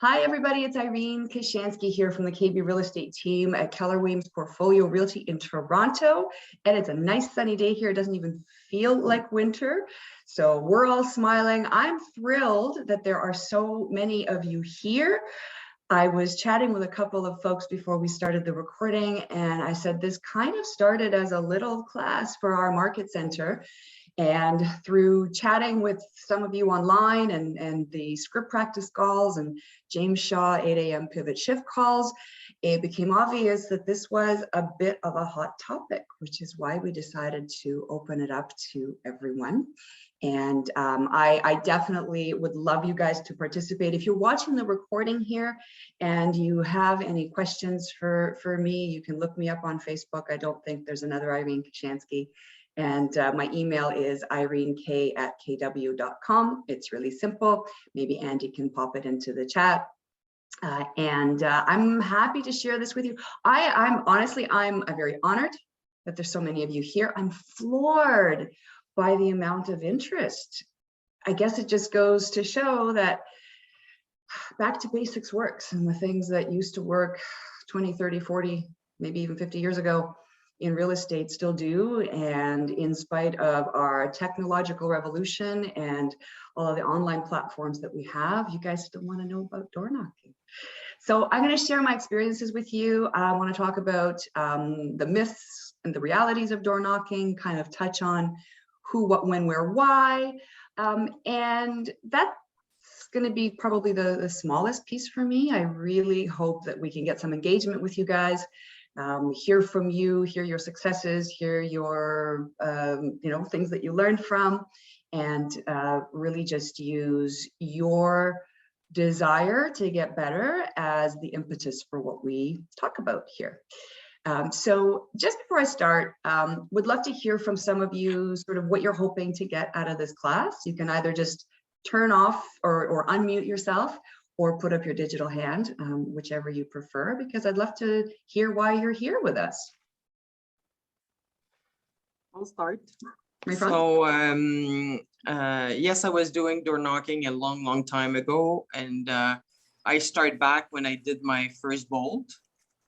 Hi, everybody. It's Irene Kashansky here from the KB Real Estate team at Keller Williams Portfolio Realty in Toronto. And it's a nice sunny day here. It doesn't even feel like winter. So we're all smiling. I'm thrilled that there are so many of you here. I was chatting with a couple of folks before we started the recording, and I said this kind of started as a little class for our market center. And through chatting with some of you online and the script practice calls and James Shaw 8 a.m. pivot shift calls, it became obvious that this was a bit of a hot topic, which is why we decided to open it up to everyone. And I definitely would love you guys to participate. If you're watching the recording here and you have any questions for me, you can look me up on Facebook. I don't think there's another Irene Kashansky. And my email is irenek@kw.com. It's really simple. Maybe Andy can pop it into the chat. I'm happy to share this with you. I'm honestly very honored that there's so many of you here. I'm floored by the amount of interest. I guess it just goes to show that back to basics works, and the things that used to work 20, 30, 40, maybe even 50 years ago in real estate still do. And in spite of our technological revolution and all of the online platforms that we have, you guys still want to know about door knocking. So I'm going to share my experiences with you. I want to talk about the myths and the realities of door knocking, kind of touch on who, what, when, where, why. And that's going to be probably the smallest piece for me. I really hope that we can get some engagement with you guys. Hear from you, hear your successes, hear your things that you learned from, and really just use your desire to get better as the impetus for what we talk about here. So just before I start, would love to hear from some of you sort of what you're hoping to get out of this class. You can either just turn off or unmute yourself, or put up your digital hand, whichever you prefer, because I'd love to hear why you're here with us. I'll start. So, yes, I was doing door knocking a long time ago, and I started back when I did my first bolt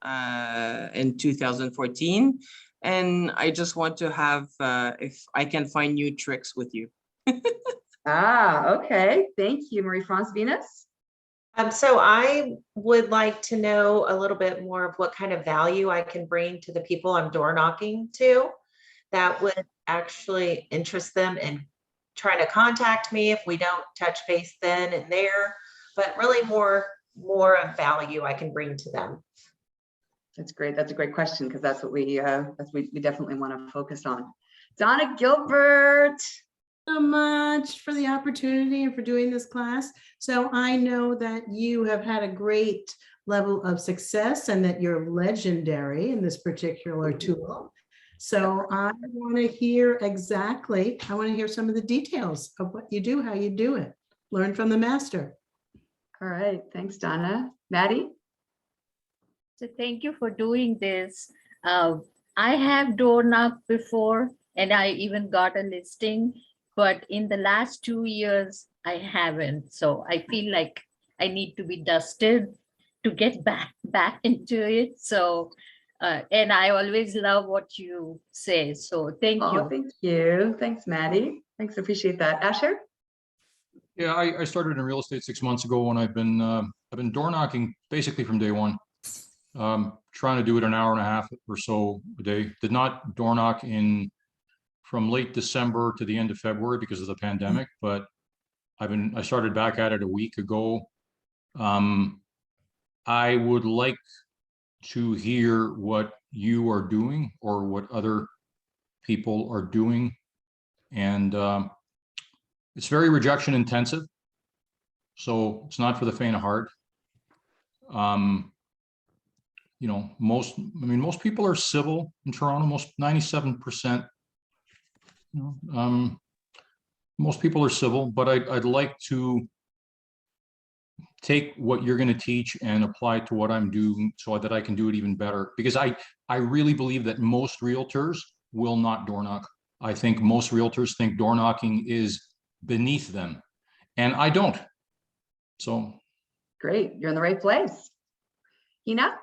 in 2014, and I just want to have, if I can find new tricks with you. Okay, thank you, Marie-France. Venus? So I would like to know a little bit more of what kind of value I can bring to the people I'm door knocking to that would actually interest them in trying to contact me if we don't touch base then and there, but really more of value I can bring to them. That's great. That's a great question, because that's what we definitely want to focus on. Donna Gilbert. So much for the opportunity and for doing this class. So I know that you have had a great level of success and that you're legendary in this particular tool. So I want to hear I want to hear some of the details of what you do, how you do it. Learn from the master. All right. Thanks, Donna. Maddie? So thank you for doing this. I have door knocked before, and I even got a listing. But in the last 2 years, I haven't. So I feel like I need to be dusted to get back into it. So, and I always love what you say. So thank you. Thank you. Thanks, Maddie. Thanks, appreciate that. Asher? Yeah, I started in real estate 6 months ago, and I've been door knocking basically from day one. Trying to do it an hour and a half or so a day. Did not door knock from late December to the end of February because of the pandemic, but I started back at it a week ago. I would like to hear what you are doing or what other people are doing. And it's very rejection intensive. So it's not for the faint of heart. Most people are civil in Toronto, 97%. Most people are civil, but I'd like to take what you're going to teach and apply it to what I'm doing so that I can do it even better. Because I really believe that most realtors will not door knock. I think most realtors think door knocking is beneath them, and I don't. So Great, you're in the right place. Hina?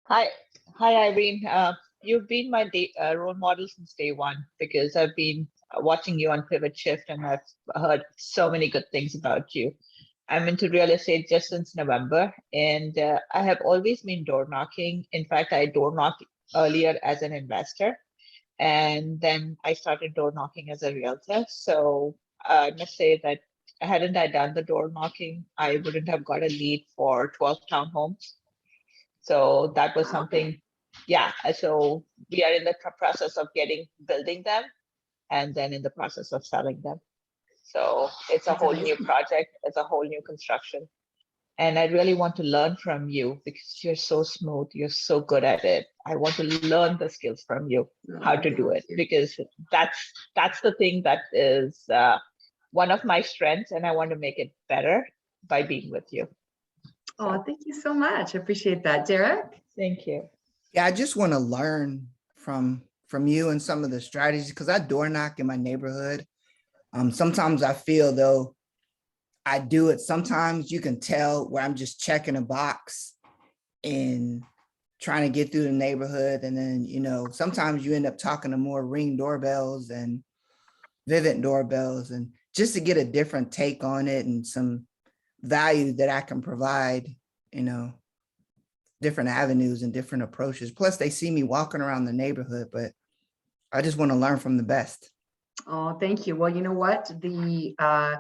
Hi, Irene. You've been my role model since day one because I've been watching you on Pivot Shift and I've heard so many good things about you. I'm into real estate just since November, and I have always been door knocking. In fact, I door knocked earlier as an investor, and then I started door knocking as a realtor. So I must say that hadn't I done the door knocking, I wouldn't have got a lead for 12 townhomes. So that was something, yeah. So we are in the process of building them, and then in the process of selling them. So it's a That's whole new amazing. project. It's a whole new construction. And I really want to learn from you because you're so smooth. You're so good at it. I want to learn the skills from you, how to do it, because that's the thing that is one of my strengths, and I want to make it better by being with you. Oh, thank you so much. I appreciate that. Derek? Thank you. Yeah, I just want to learn from you and some of the strategies because I door knock in my neighborhood. Sometimes I feel though I do it. Sometimes you can tell where I'm just checking a box and trying to get through the neighborhood. And then, you know, sometimes you end up talking to more Ring doorbells and Vivint doorbells, and just to get a different take on it and some value that I can provide, you know, different avenues and different approaches. Plus they see me walking around the neighborhood, but I just want to learn from the best. Oh, thank you. Well, you know what? The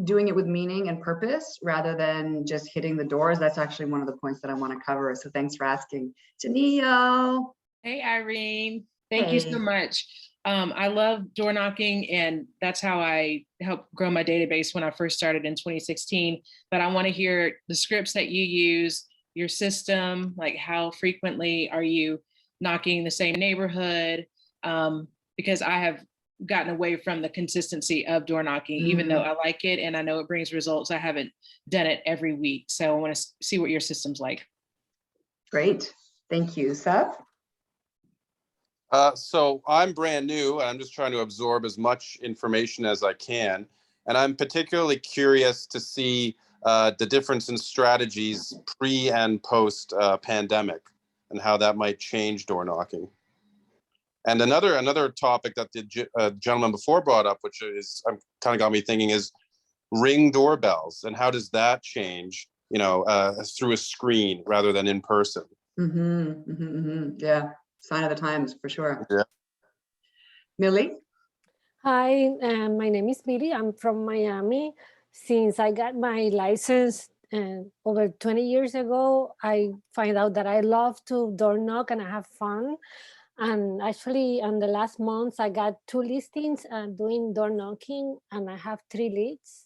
doing it with meaning and purpose rather than just hitting the doors, that's actually one of the points that I want to cover. So thanks for asking. Janelle. Hey, Irene. Thank you so much. I love door knocking, and that's how I helped grow my database when I first started in 2016. But I want to hear the scripts that you use, your system, like how frequently are you knocking the same neighborhood? Because I have gotten away from the consistency of door knocking, even though I like it and I know it brings results. I haven't done it every week. So I want to see what your system's like. Great. Thank you. Seth? So I'm brand new and I'm just trying to absorb as much information as I can. And I'm particularly curious to see the difference in strategies pre and post pandemic and how that might change door knocking. And another topic that the gentleman before brought up, which is kind of got me thinking, is Ring doorbells and how does that change, you know, through a screen rather than in person? Yeah, sign of the times for sure. Yeah. Millie? Hi, my name is Millie. I'm from Miami. Since I got my license over 20 years ago, I find out that I love to door knock and I have fun. And actually, in the last months, I got 2 listings doing door knocking, and I have 3 leads.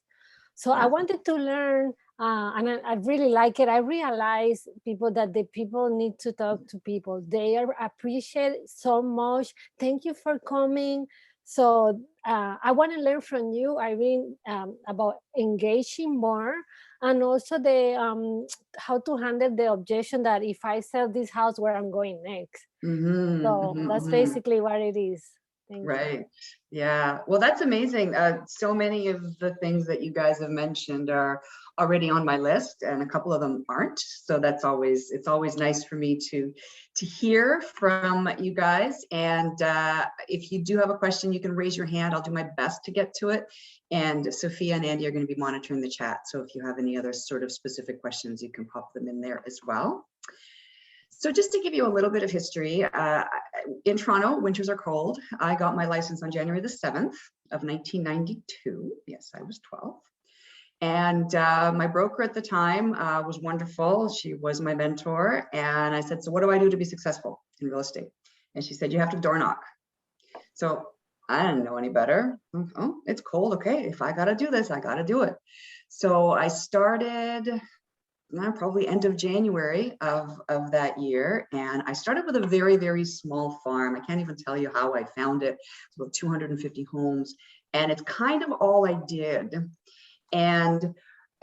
So I wanted to learn, and I really like it. I realize that the people need to talk to people. They are appreciated so much. Thank you for coming. So I want to learn from you, Irene, about engaging more, and also the how to handle the objection that if I sell this house, where I'm going next. So that's basically what it is. Right. Yeah. Well, that's amazing. So many of the things that you guys have mentioned are already on my list, and a couple of them aren't. So it's always nice for me to hear from you guys. And if you do have a question, you can raise your hand. I'll do my best to get to it. And Sophia and Andy are going to be monitoring the chat. So if you have any other sort of specific questions, you can pop them in there as well. So just to give you a little bit of history, in Toronto, winters are cold. I got my license on January the 7th of 1992. Yes, I was 12. And my broker at the time was wonderful. She was my mentor. And I said, so what do I do to be successful in real estate? And she said, you have to door knock. So I didn't know any better. Oh, it's cold. Okay, if I got to do this, I got to do it. So I started probably end of January of that year. And I started with a very, very small farm. I can't even tell you how I found it. It's about 250 homes. And it's kind of all I did. And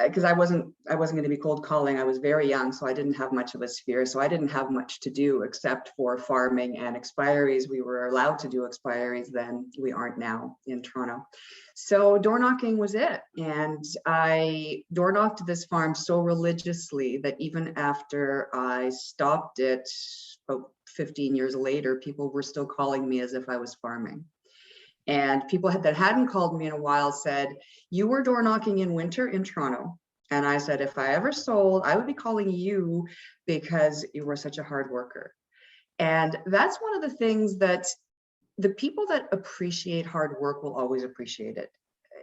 because I wasn't going to be cold calling. I was very young, so I didn't have much of a sphere. So I didn't have much to do except for farming and expiries. We were allowed to do expiries then. We aren't now in Toronto. So door knocking was it. And I door knocked this farm so religiously that even after I stopped it about 15 years later, people were still calling me as if I was farming. And people that hadn't called me in a while said, you were door knocking in winter in Toronto. And I said, if I ever sold, I would be calling you because you were such a hard worker. And that's one of the things that the people that appreciate hard work will always appreciate it.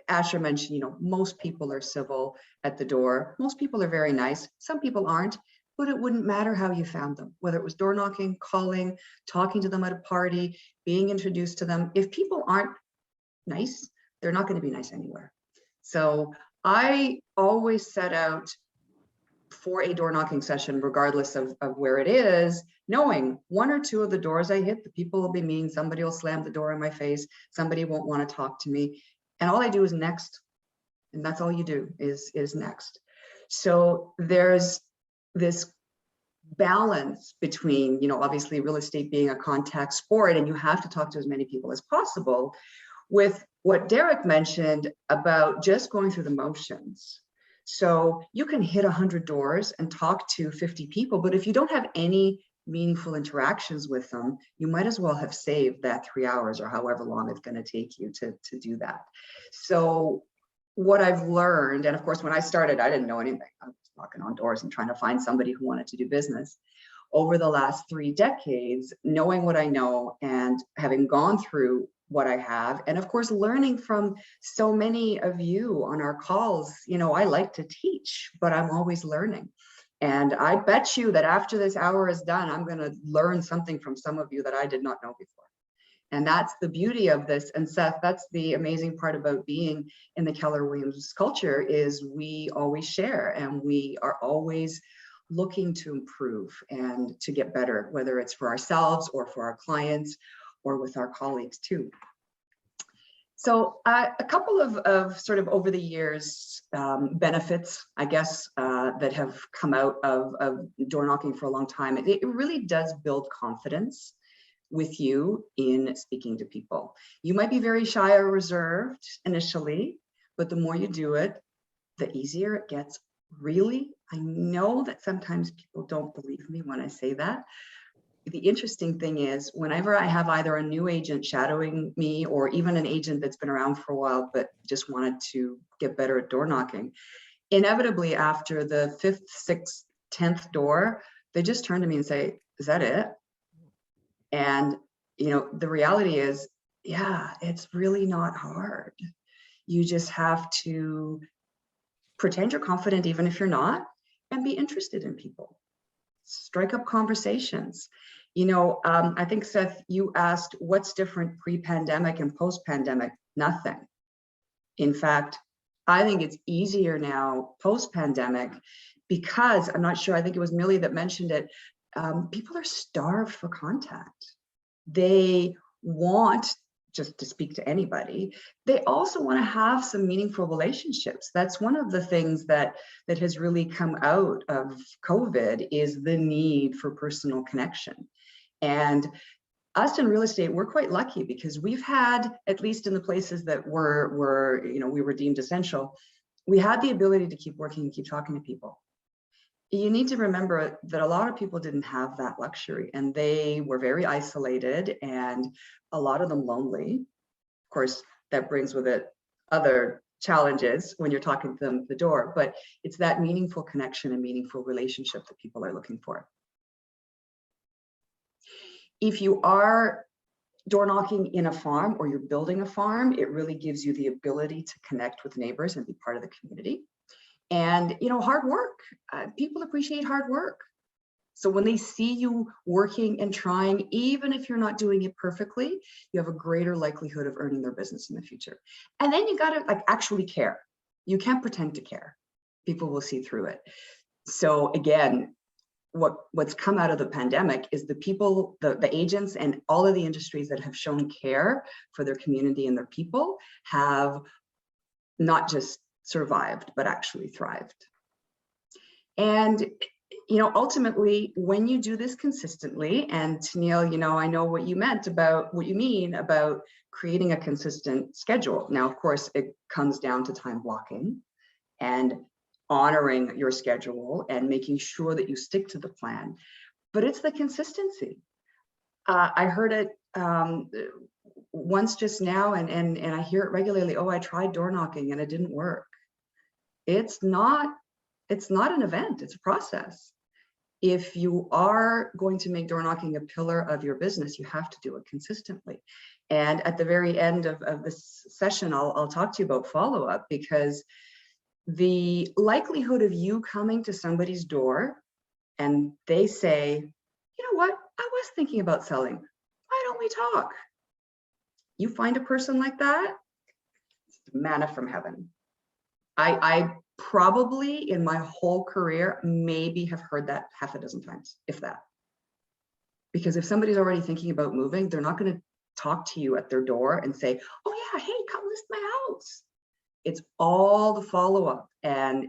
Asher mentioned, you know, most people are civil at the door. Most people are very nice. Some people aren't, but it wouldn't matter how you found them, whether it was door knocking, calling, talking to them at a party, being introduced to them. If people aren't nice, they're not going to be nice anywhere. So I always set out for a door knocking session, regardless of where it is, knowing one or two of the doors I hit, the people will be mean, somebody will slam the door in my face, somebody won't want to talk to me. And all I do is next. And that's all you do is next. So there's this balance between, you know, obviously real estate being a contact sport and you have to talk to as many people as possible, with what Derek mentioned about just going through the motions. So you can hit 100 doors and talk to 50 people, but if you don't have any meaningful interactions with them, you might as well have saved that 3 hours or however long it's going to take you to do that. So what I've learned, and of course, when I started, I didn't know anything. I was knocking on doors and trying to find somebody who wanted to do business. Over the last 3 decades, knowing what I know and having gone through what I have, and of course, learning from so many of you on our calls, you know, I like to teach, but I'm always learning. And I bet you that after this hour is done, I'm going to learn something from some of you that I did not know before. And that's the beauty of this. And Seth, that's the amazing part about being in the Keller Williams culture, is we always share and we are always looking to improve and to get better, whether it's for ourselves or for our clients or with our colleagues too. So a couple of sort of over the years benefits, I guess, that have come out of door knocking for a long time. It really does build confidence with you in speaking to people. You might be very shy or reserved initially, but the more you do it, the easier it gets. Really, I know that sometimes people don't believe me when I say that. The interesting thing is, whenever I have either a new agent shadowing me or even an agent that's been around for a while but just wanted to get better at door knocking, inevitably after the 5th, 6th, 10th door, they just turn to me and say, is that it? And, you know, the reality is, yeah, it's really not hard. You just have to pretend you're confident, even if you're not, and be interested in people. Strike up conversations. You know, I think, Seth, you asked what's different pre-pandemic and post-pandemic. Nothing. In fact, I think it's easier now post-pandemic because, I'm not sure, I think it was Millie that mentioned it, people are starved for contact. They want just to speak to anybody. They also want to have some meaningful relationships. That's one of the things that has really come out of COVID, is the need for personal connection. And us in real estate, we're quite lucky because we've had, at least in the places that were you know, we were deemed essential, we had the ability to keep working and keep talking to people. You need to remember that a lot of people didn't have that luxury, and they were very isolated and a lot of them lonely. Of course, that brings with it other challenges when you're talking to them at the door, but it's that meaningful connection and meaningful relationship that people are looking for. If you are door knocking in a farm or you're building a farm, it really gives you the ability to connect with neighbors and be part of the community. And, you know, hard work, people appreciate hard work. So when they see you working and trying, even if you're not doing it perfectly, you have a greater likelihood of earning their business in the future. And then you got to like actually care. You can't pretend to care. People will see through it. So again, what's come out of the pandemic is the people, the agents and all of the industries that have shown care for their community and their people have not just survived, but actually thrived. And, you know, ultimately, when you do this consistently, and Neil, you know, I know what you mean about creating a consistent schedule. Now, of course, it comes down to time blocking and honoring your schedule and making sure that you stick to the plan, but it's the consistency. I heard it once just now, and I hear it regularly. Oh, I tried door knocking and it didn't work. It's not an event, it's a process. If you are going to make door knocking a pillar of your business, you have to do it consistently. And at the very end of this session, I'll talk to you about follow-up, because the likelihood of you coming to somebody's door and they say, you know what, I was thinking about selling, why don't we talk? You find a person like that, it's manna from heaven. I probably in my whole career maybe have heard that half a dozen times, if that. Because if somebody's already thinking about moving, they're not going to talk to you at their door and say, oh yeah, hey, come list my house. It's all the follow-up and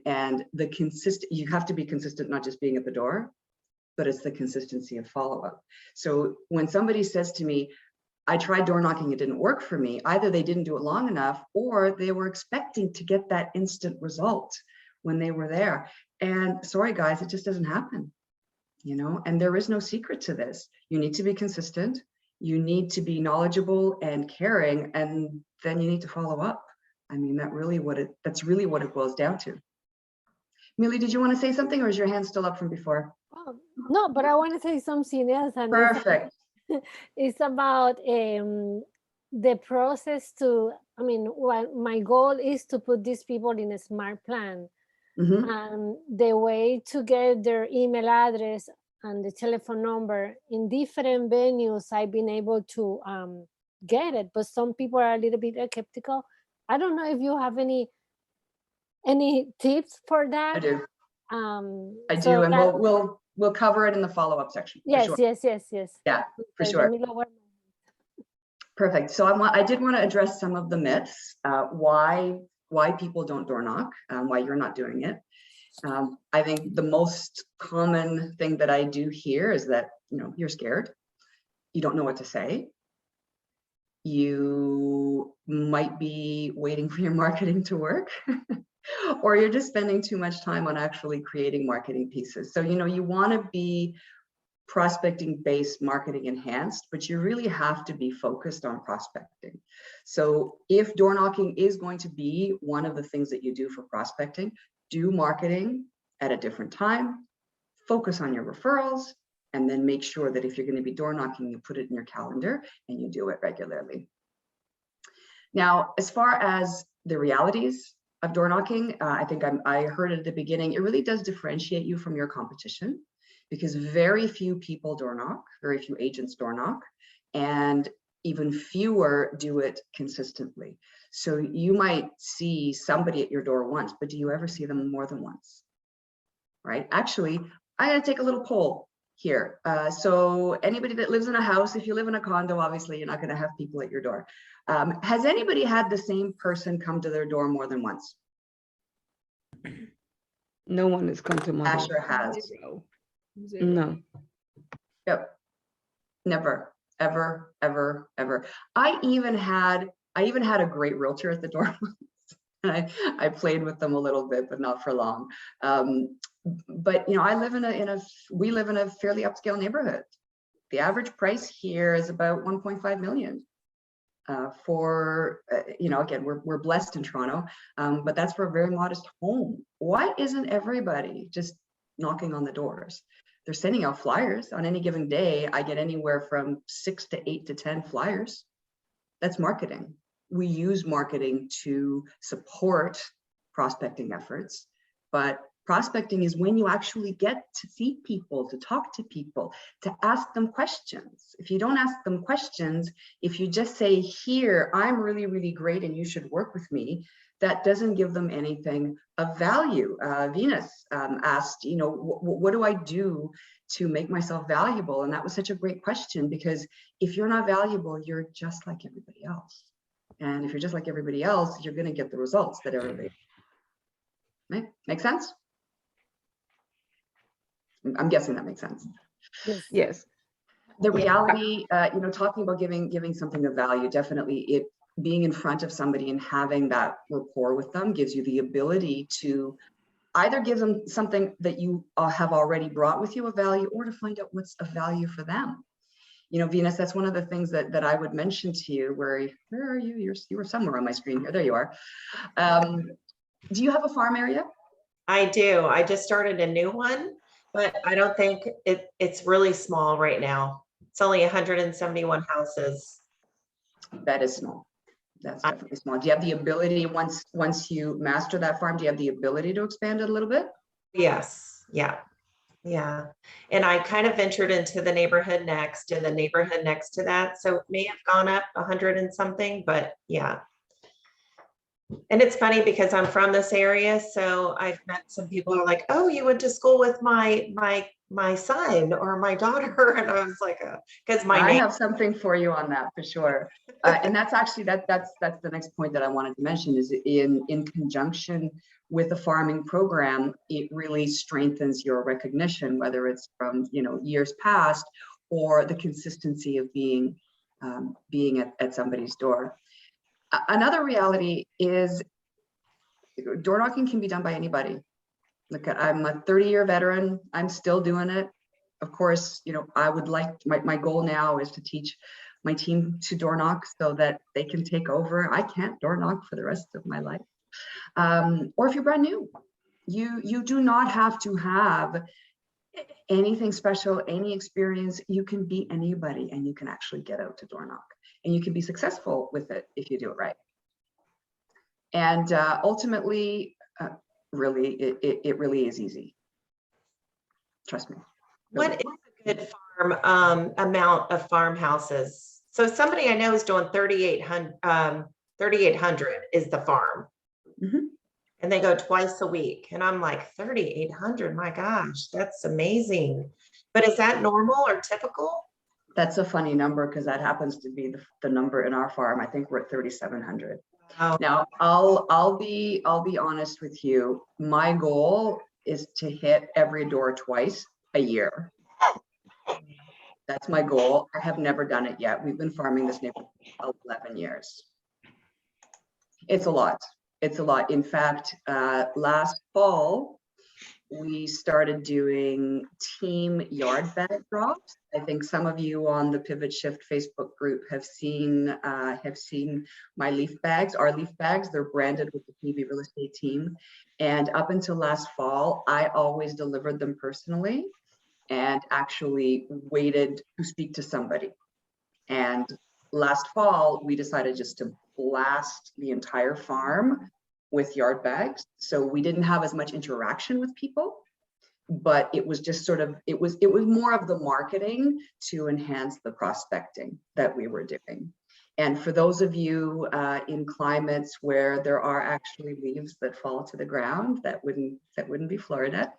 the consistent, you have to be consistent, not just being at the door, but it's the consistency of follow-up. So when somebody says to me, I tried door knocking, it didn't work for me, either they didn't do it long enough or they were expecting to get that instant result when they were there. And sorry guys, it just doesn't happen, you know, and there is no secret to this. You need to be consistent, you need to be knowledgeable and caring, and then you need to follow up. I mean, that's really what it boils down to. Millie, did you want to say something, or is your hand still up from before? Oh, no, but I want to say something else. And Perfect. it's about the process to, I mean, what my goal is to put these people in a smart plan. And the way to get their email address and the telephone number in different venues, I've been able to get it, but some people are a little bit skeptical. I don't know if you have any tips for that. I do. I so do, and that, we'll cover it in the follow-up section. yes, sure. yes. Yeah, for Okay, sure. let me lower my- Perfect. So I did want to address some of the myths, why people don't door knock, why you're not doing it. I think the most common thing that I do hear is that, you know, you're scared, you don't know what to say, you might be waiting for your marketing to work, or you're just spending too much time on actually creating marketing pieces. So, you know, you want to be prospecting based, marketing enhanced, but you really have to be focused on prospecting. So if door knocking is going to be one of the things that you do for prospecting, do marketing at a different time, focus on your referrals, and then make sure that if you're going to be door knocking, you put it in your calendar and you do it regularly. Now, as far as the realities of door knocking, I think I heard it at the beginning, it really does differentiate you from your competition, because very few people door knock, very few agents door knock, and even fewer do it consistently. So you might see somebody at your door once, but do you ever see them more than once? Right? Actually, I'm going to take a little poll here. So anybody that lives in a house, if you live in a condo, obviously you're not going to have people at your door. Has anybody had the same person come to their door more than once? No one has come to my door. Asher has. Zero. No. Yep. Never, ever, ever, ever. I even had a great realtor at the door. And I played with them a little bit, but not for long. But you know, we live in a fairly upscale neighborhood. The average price here is about 1.5 million. You know, again, we're blessed in Toronto, but that's for a very modest home. Why isn't everybody just knocking on the doors? They're sending out flyers. On any given day, I get anywhere from 6 to 8 to 10 flyers. That's marketing. We use marketing to support prospecting efforts, but prospecting is when you actually get to see people, to talk to people, to ask them questions. If you don't ask them questions, if you just say, here, I'm really, really great and you should work with me, that doesn't give them anything of value. Venus asked, you know, what do I do to make myself valuable? And that was such a great question, because if you're not valuable, you're just like everybody else. And if you're just like everybody else, you're going to get the results that everybody. Make sense? I'm guessing that makes sense. Yes. Yes. The reality, talking about giving something of value, definitely being in front of somebody and having that rapport with them gives you the ability to either give them something that you have already brought with you of value, or to find out what's of value for them. Venus, that's one of the things that I would mention to you. Where are you? You were somewhere on my screen here. There you are. Do you have a farm area? I do. I just started a new one, but I don't think it's really small right now. It's only 171 houses. That is small. That's definitely small. Do you have the ability, once you master that farm, do you have the ability to expand it a little bit? Yes. Yeah. Yeah. And I kind of ventured into the neighborhood next and the neighborhood next to that. So it may have gone up 100 and something, but yeah. And it's funny because I'm from this area. So I've met some people who are like, oh, you went to school with my son or my daughter. And I was like, because I have something for you on that for sure. And that's actually, that's the next point that I wanted to mention is in conjunction with the farming program, it really strengthens your recognition, whether it's from, years past or the consistency of being at somebody's door. Another reality is door knocking can be done by anybody. Look, I'm a 30-year veteran. I'm still doing it. Of course, I would like, my goal now is to teach my team to door knock so that they can take over. I can't door knock for the rest of my life. Or if you're brand new, you do not have to have anything special, any experience. You can be anybody and you can actually get out to door knock, and you can be successful with it if you do it right. And ultimately, really, it really is easy. Trust me. What is a good farm amount of farmhouses? So somebody I know is doing 3,800 is the farm. Mm-hmm. And they go twice a week. And I'm like, 3,800, my gosh, that's amazing. But is that normal or typical? That's a funny number because that happens to be the number in our farm. I think we're at 3,700. Wow. Now, I'll be honest with you. My goal is to hit every door twice a year. That's my goal. I have never done it yet. We've been farming this neighborhood for 11 years. It's a lot. It's a lot. In fact, last fall, we started doing team yard bag drops. I think some of you on the Pivot Shift Facebook group have seen my leaf bags, our leaf bags. They're branded with the PV Real Estate team. And up until last fall, I always delivered them personally and actually waited to speak to somebody. And last fall, we decided just to blast the entire farm with yard bags. So we didn't have as much interaction with people, but it was just sort of, it was more of the marketing to enhance the prospecting that we were doing. And for those of you in climates where there are actually leaves that fall to the ground, that wouldn't be Florida.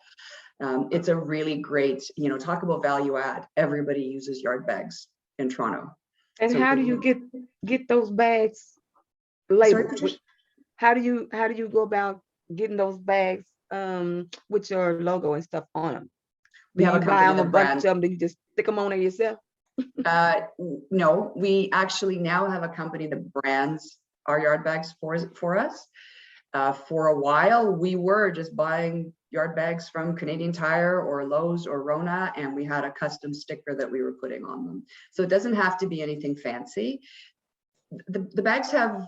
It's a really great, talk about value add. Everybody uses yard bags in Toronto. And So how do you get those bags labeled? Sorry, How do you go about getting those bags with your logo and stuff on them? We have a buy company them a that bunch brands. of them, do you just stick them on there yourself? No, we actually now have a company that brands our yard bags for us. For a while, we were just buying yard bags from Canadian Tire or Lowe's or Rona, and we had a custom sticker that we were putting on them. So it doesn't have to be anything fancy. The bags have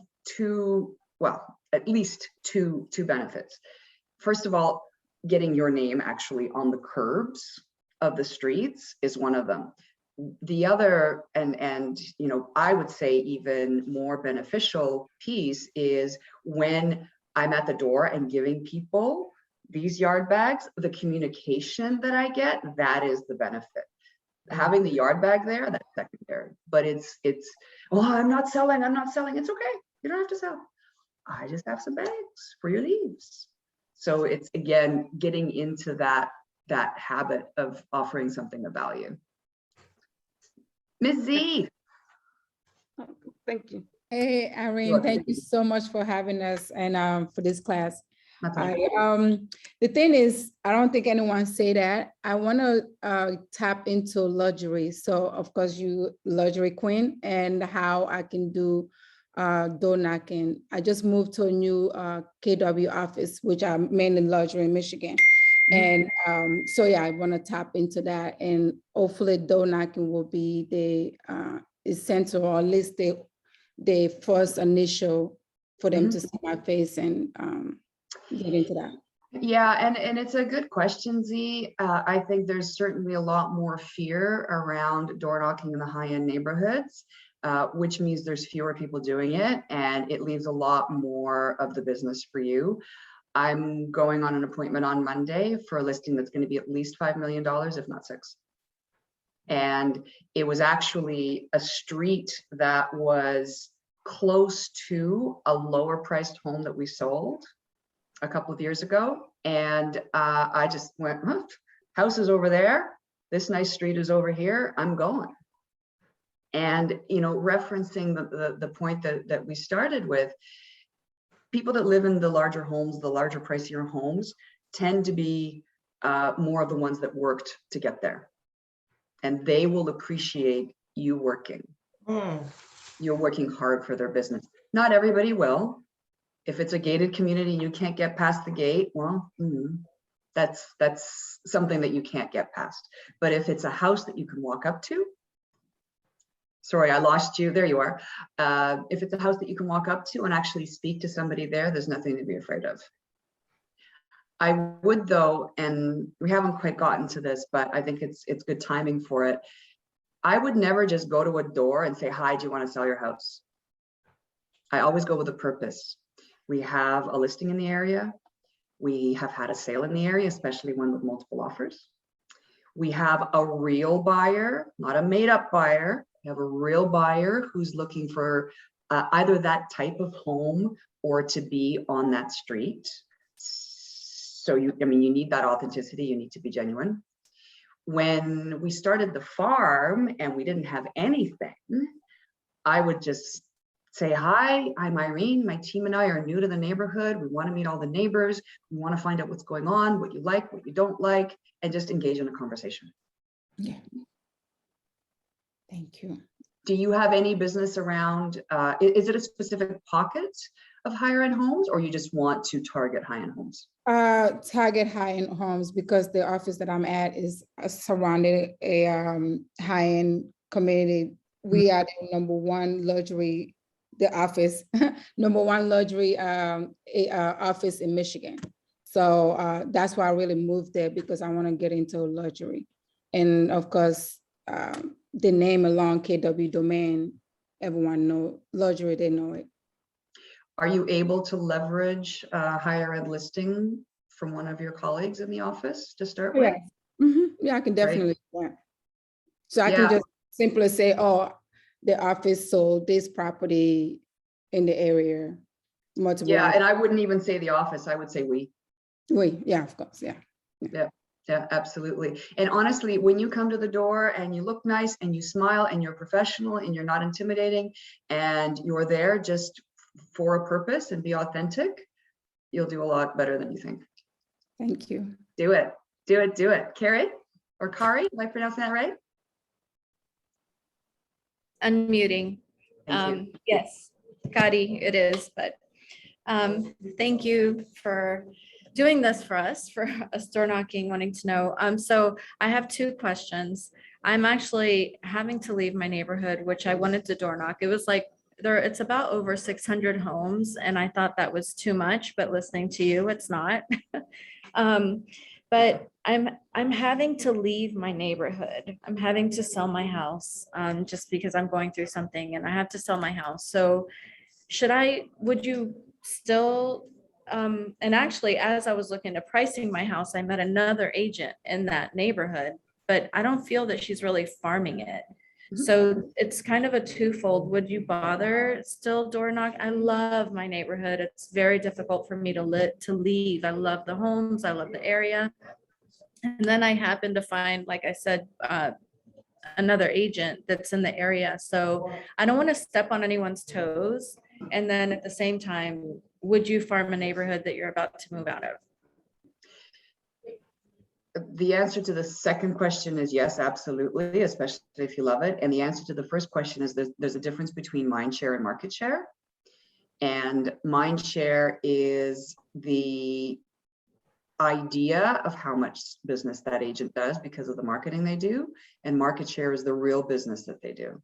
at least two benefits. First of all, getting your name actually on the curbs of the streets is one of them. The other, and I would say even more beneficial piece is when I'm at the door and giving people these yard bags, the communication that I get, that is the benefit. Having the yard bag there, that's secondary. But it's oh, I'm not selling. It's okay. You don't have to sell. I just have some bags for your leaves. So it's, again, getting into that habit of offering something of value. Ms. Z. Thank you. Hey, Irene, thank you so much for having us and for this class. Natalia. The thing is, I don't think anyone say that. I want to tap into luxury. So of course you luxury queen, and how I can do door knocking. I just moved to a new KW office, which I'm mainly luxury in Michigan. And so yeah, I want to tap into that, and hopefully door knocking will be the essential, or at least the first initial for them to see my face and get into that. Yeah, and it's a good question, Z. I think there's certainly a lot more fear around door knocking in the high-end neighborhoods, which means there's fewer people doing it, and it leaves a lot more of the business for you. I'm going on an appointment on Monday for a listing that's going to be at least $5 million, if not 6. And it was actually a street that was close to a lower priced home that we sold a couple of years ago. And I just went, huh, house is over there. This nice street is over here. I'm going. And, you know, referencing the point that we started with, people that live in the larger homes, the larger pricier homes, tend to be more of the ones that worked to get there. And they will appreciate you working. You're working hard for their business. Not everybody will. If it's a gated community and you can't get past the gate, well, that's something that you can't get past. But if it's a house that you can walk up to, sorry, I lost you. There you are. If it's a house that you can walk up to and actually speak to somebody there, there's nothing to be afraid of. I would though, and we haven't quite gotten to this, but I think it's good timing for it. I would never just go to a door and say, hi, do you want to sell your house? I always go with a purpose. We have a listing in the area. We have had a sale in the area, especially one with multiple offers. We have a real buyer, not a made up buyer. We have a real buyer who's looking for either that type of home or to be on that street. So you need that authenticity, you need to be genuine. When we started the farm and we didn't have anything, I would just say, hi, I'm Irene. My team and I are new to the neighborhood. We want to meet all the neighbors. We want to find out what's going on, what you like, what you don't like, and just engage in a conversation. Yeah. Thank you. Do you have any business around, is it a specific pocket of higher end homes, or you just want to target high end homes? Target high-end homes, because the office that I'm at is surrounded a high-end community. We are the #1 luxury, the office, #1 luxury office in Michigan. So that's why I really moved there, because I want to get into luxury. And of course, the name along KW domain, everyone know luxury, they know it. Are you able to leverage a higher ed listing from one of your colleagues in the office to start with? Yeah, I can definitely do that. So I can just simply say, oh, the office sold this property in the area. Multiple Yeah, and I wouldn't even say the office, I would say we. We, yeah, of course, yeah. Yeah, absolutely. And honestly, when you come to the door and you look nice and you smile and you're professional and you're not intimidating and you're there just for a purpose and be authentic, you'll do a lot better than you think. Thank you. Do it, do it, do it. Kari or Kari, am I pronouncing that right? Unmuting. Yes, Kari, it is, but thank you for doing this for us door knocking, wanting to know. So I have 2 questions. I'm actually having to leave my neighborhood, which I wanted to door knock. It was like it's about over 600 homes, and I thought that was too much, but listening to you, it's not. But I'm having to leave my neighborhood. I'm having to sell my house just because I'm going through something and I have to sell my house. So would you still, and actually, as I was looking at pricing my house, I met another agent in that neighborhood, but I don't feel that she's really farming it. So it's kind of a twofold. Would you bother still door knock? I love my neighborhood. It's very difficult for me to leave. I love the homes. I love the area. And then I happened to find, like I said, another agent that's in the area. So I don't want to step on anyone's toes. And then at the same time, would you farm a neighborhood that you're about to move out of? The answer to the second question is yes, absolutely, especially if you love it. And the answer to the first question is there's a difference between mind share and market share. And mind share is the idea of how much business that agent does because of the marketing they do. And market share is the real business that they do.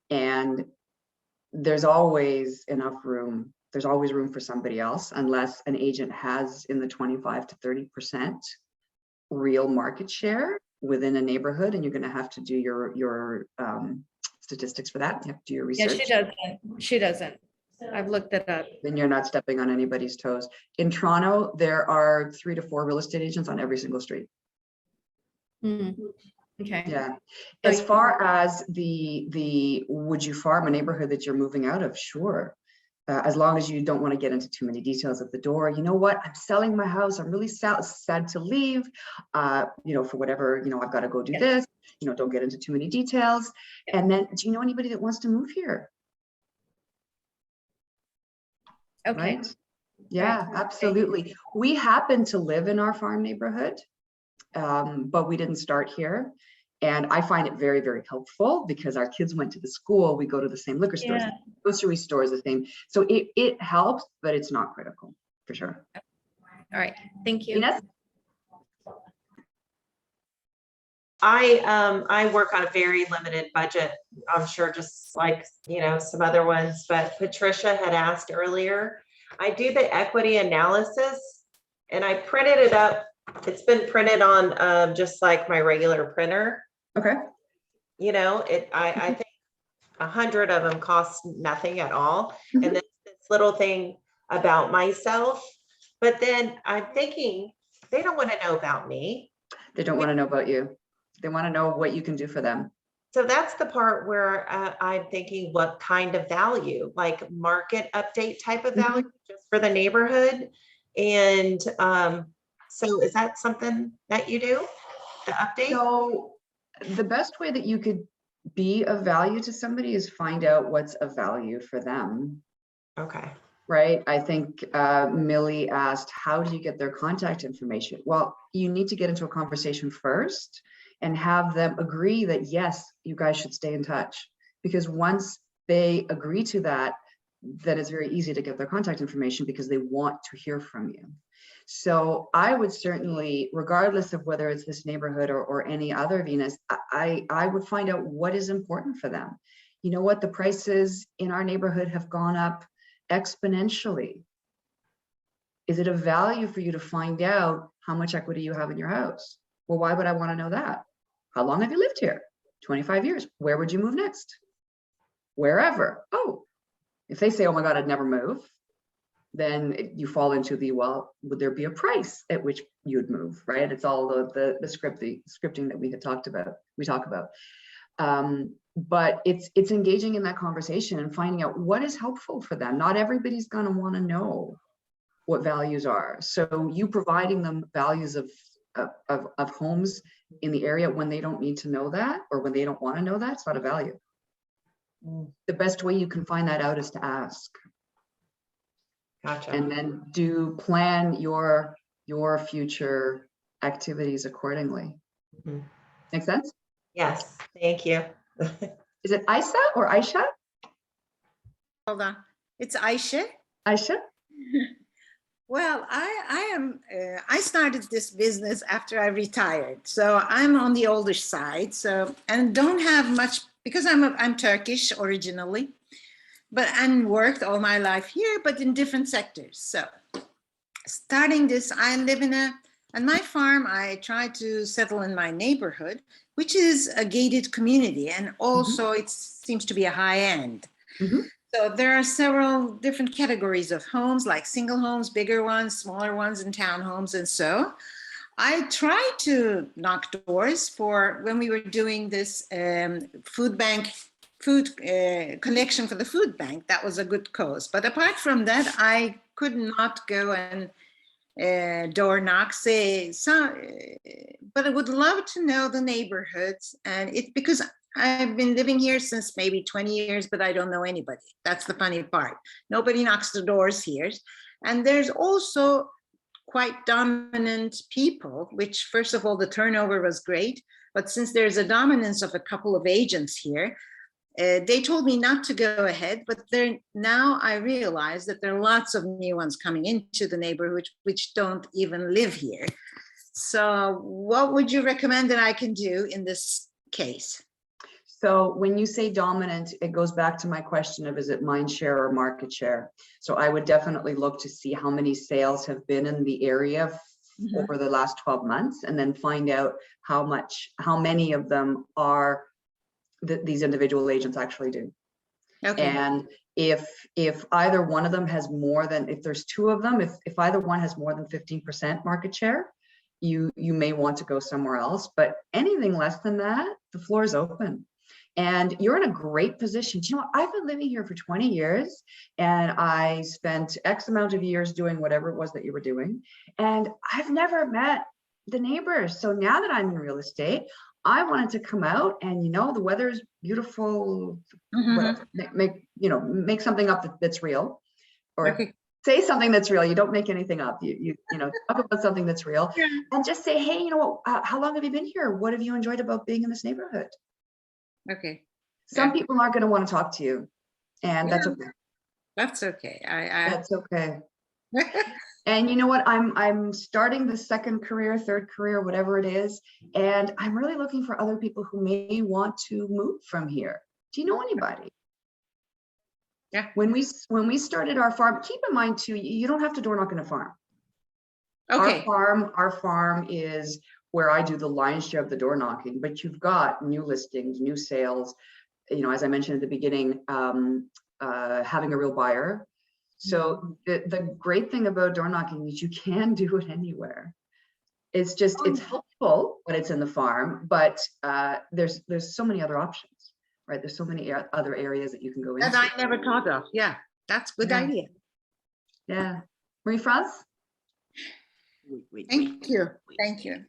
And there's always enough room. There's always room for somebody else unless an agent has in the 25 to 30% real market share within a neighborhood, and you're going to have to do your statistics for that. You have to do your Yeah, research. she doesn't. She doesn't. I've looked it up. Then you're not stepping on anybody's toes. In Toronto, there are 3 to 4 real estate agents on every single street. Okay. Yeah. As far as the would you farm a neighborhood that you're moving out of? Sure. As long as you don't want to get into too many details at the door. You know what? I'm selling my house. I'm really sad to leave. For whatever, I've got to go do this. Don't get into too many details. And then, do you know anybody that wants to move here? Okay. Right? Yeah, absolutely. We happen to live in our farm neighborhood, but we didn't start here. And I find it very, very helpful because our kids went to the school. We go to the same liquor stores, grocery stores, the same. So it helps, but it's not critical for sure. All right. Thank you. Ines? I work on a very limited budget. I'm sure just like, some other ones, but Patricia had asked earlier, I do the equity analysis and I printed it up. It's been printed on just like my regular printer. Okay. I think 100 of them cost nothing at all. And then this little thing about myself, but then I'm thinking they don't want to know about me. They don't want to know about you. They want to know what you can do for them. So that's the part where I'm thinking what kind of value, like market update type of value just for the neighborhood. And so is that something that you do, the update? So the best way that you could be of value to somebody is find out what's of value for them. Okay. Right. I think Millie asked, how do you get their contact information? Well, you need to get into a conversation first and have them agree that, yes, you guys should stay in touch. Because once they agree to that, then it's very easy to get their contact information because they want to hear from you. So I would certainly, regardless of whether it's this neighborhood or any other Venus, I would find out what is important for them. You know what? The prices in our neighborhood have gone up exponentially. Is it of value for you to find out how much equity you have in your house? Well, why would I want to know that? How long have you lived here? 25 years. Where would you move next? Wherever. Oh, if they say, oh my God, I'd never move, then you fall into the, well, would there be a price at which you'd move, right? It's all the scripting that we talk about. But it's engaging in that conversation and finding out what is helpful for them. Not everybody's going to want to know what values are. So you providing them values of homes in the area when they don't need to know that, or when they don't want to know that, it's not a value. The best way you can find that out is to ask. Gotcha. And then plan your future activities accordingly. Make sense? Yes, thank you. Is it Isa or Aisha? Hold on. It's Aisha. Aisha? Well, I started this business after I retired. So I'm on the older side. So, and don't have much, because I'm Turkish originally, but I worked all my life here, but in different sectors. So starting this, I live on my farm, I try to settle in my neighborhood, which is a gated community. And also it seems to be a high end. So there are several different categories of homes, like single homes, bigger ones, smaller ones, and townhomes. And so I tried to knock doors for when we were doing this food collection for the food bank. That was a good cause. But apart from that, I could not go and door knock, but I would love to know the neighborhoods, and because I've been living here since maybe 20 years, but I don't know anybody. That's the funny part. Nobody knocks the doors here. And there's also quite dominant people, which first of all, the turnover was great. But since there's a dominance of a couple of agents here, they told me not to go ahead, but now I realize that there are lots of new ones coming into the neighborhood which don't even live here. So what would you recommend that I can do in this case? So when you say dominant, it goes back to my question of, is it mind share or market share? So I would definitely look to see how many sales have been in the area over the last 12 months, and then find out how many of them are these individual agents actually do. Okay. And if either one of them has more than, if there's two of them, if either one has more than 15% market share, you may want to go somewhere else. But anything less than that, the floor is open. And you're in a great position. You know what? I've been living here for 20 years and I spent X amount of years doing whatever it was that you were doing. And I've never met the neighbors. So now that I'm in real estate, I wanted to come out and, you know, the weather's beautiful, whatever, make something up that's real, or say something that's real. You don't make anything up. You know, talk about something that's real, and just say, hey, you know, how long have you been here? What have you enjoyed about being in this neighborhood? Okay. Some people aren't going to want to talk to you, and that's okay. That's okay. That's okay. And you know what? I'm starting the second career, third career, whatever it is, and I'm really looking for other people who may want to move from here. Do you know anybody? Yeah. When we started our farm, keep in mind too, you don't have to door knock in a farm. Okay. Our farm is where I do the lion's share of the door knocking, but you've got new listings, new sales. You know, as I mentioned at the beginning, having a real buyer. So the great thing about door knocking is you can do it anywhere. It's just, it's helpful when it's in the farm, but there's so many other options, right? There's so many other areas that you can go into. That I never thought of. Yeah, that's a good idea. Yeah. Marie-France? Thank you. Thank you.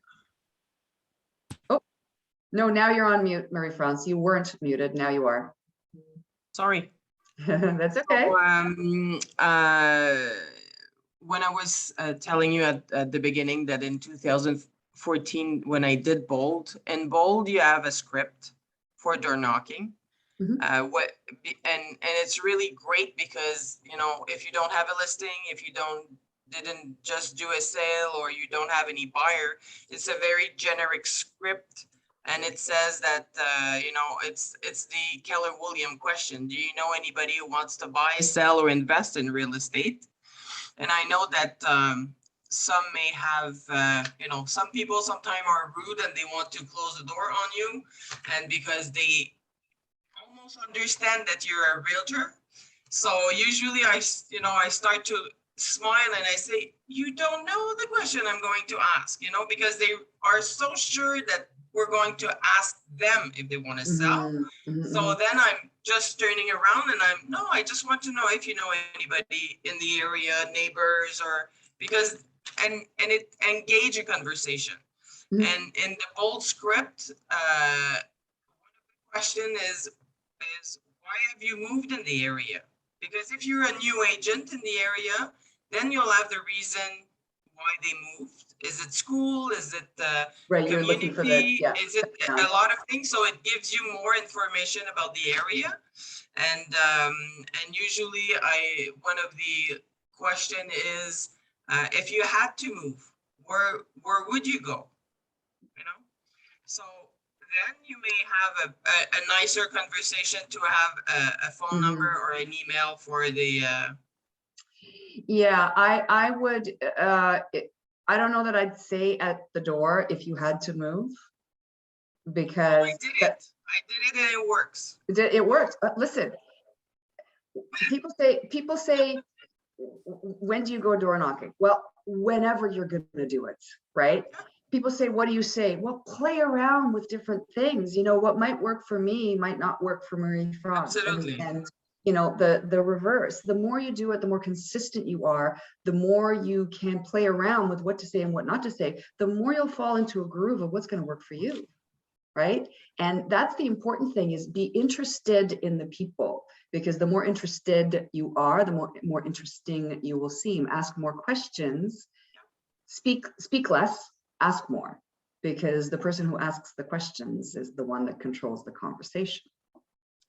Oh, no, now you're on mute, Marie-France. You weren't muted, now you are. Sorry. That's okay. So, when I was telling you at the beginning that in 2014, when I did Bold, in Bold, you have a script for door knocking. And it's really great because, you know, if you don't have a listing, if you didn't just do a sale, or you don't have any buyer, it's a very generic script. And it says that, you know, it's the Keller Williams question. Do you know anybody who wants to buy, sell, or invest in real estate? And I know that some may have, you know, some people sometimes are rude and they want to close the door on you. And because they almost understand that you're a realtor. So usually I start to smile and I say, you don't know the question I'm going to ask, you know, because they are so sure that we're going to ask them if they want to sell. So then I'm just turning around and I just want to know if you know anybody in the area, neighbors, or because, and it engage a conversation. And in the Bold script, one of the question is why have you moved in the area? Because if you're a new agent in the area, then you'll have the reason why they moved. Is it school? Is it right, you're looking for the, yeah. Is it a lot of things? So it gives you more information about the area. And usually one of the question is, if you had to move, where would you go? You know, so then you may have a nicer conversation to have a phone number or an email for the. Yeah, I would. I don't know that I'd say at the door if you had to move, because I did it and it works. It works. Listen, people say, when do you go door knocking? Well, whenever you're going to do it, right? People say, what do you say? Well, play around with different things. You know, what might work for me might not work for Marie-France. Absolutely. And you know, the reverse. The more you do it, the more consistent you are, the more you can play around with what to say and what not to say, the more you'll fall into a groove of what's going to work for you. right? And that's the important thing, is be interested in the people, because the more interested you are, the more interesting you will seem. Ask more questions, speak less, ask more, because the person who asks the questions is the one that controls the conversation.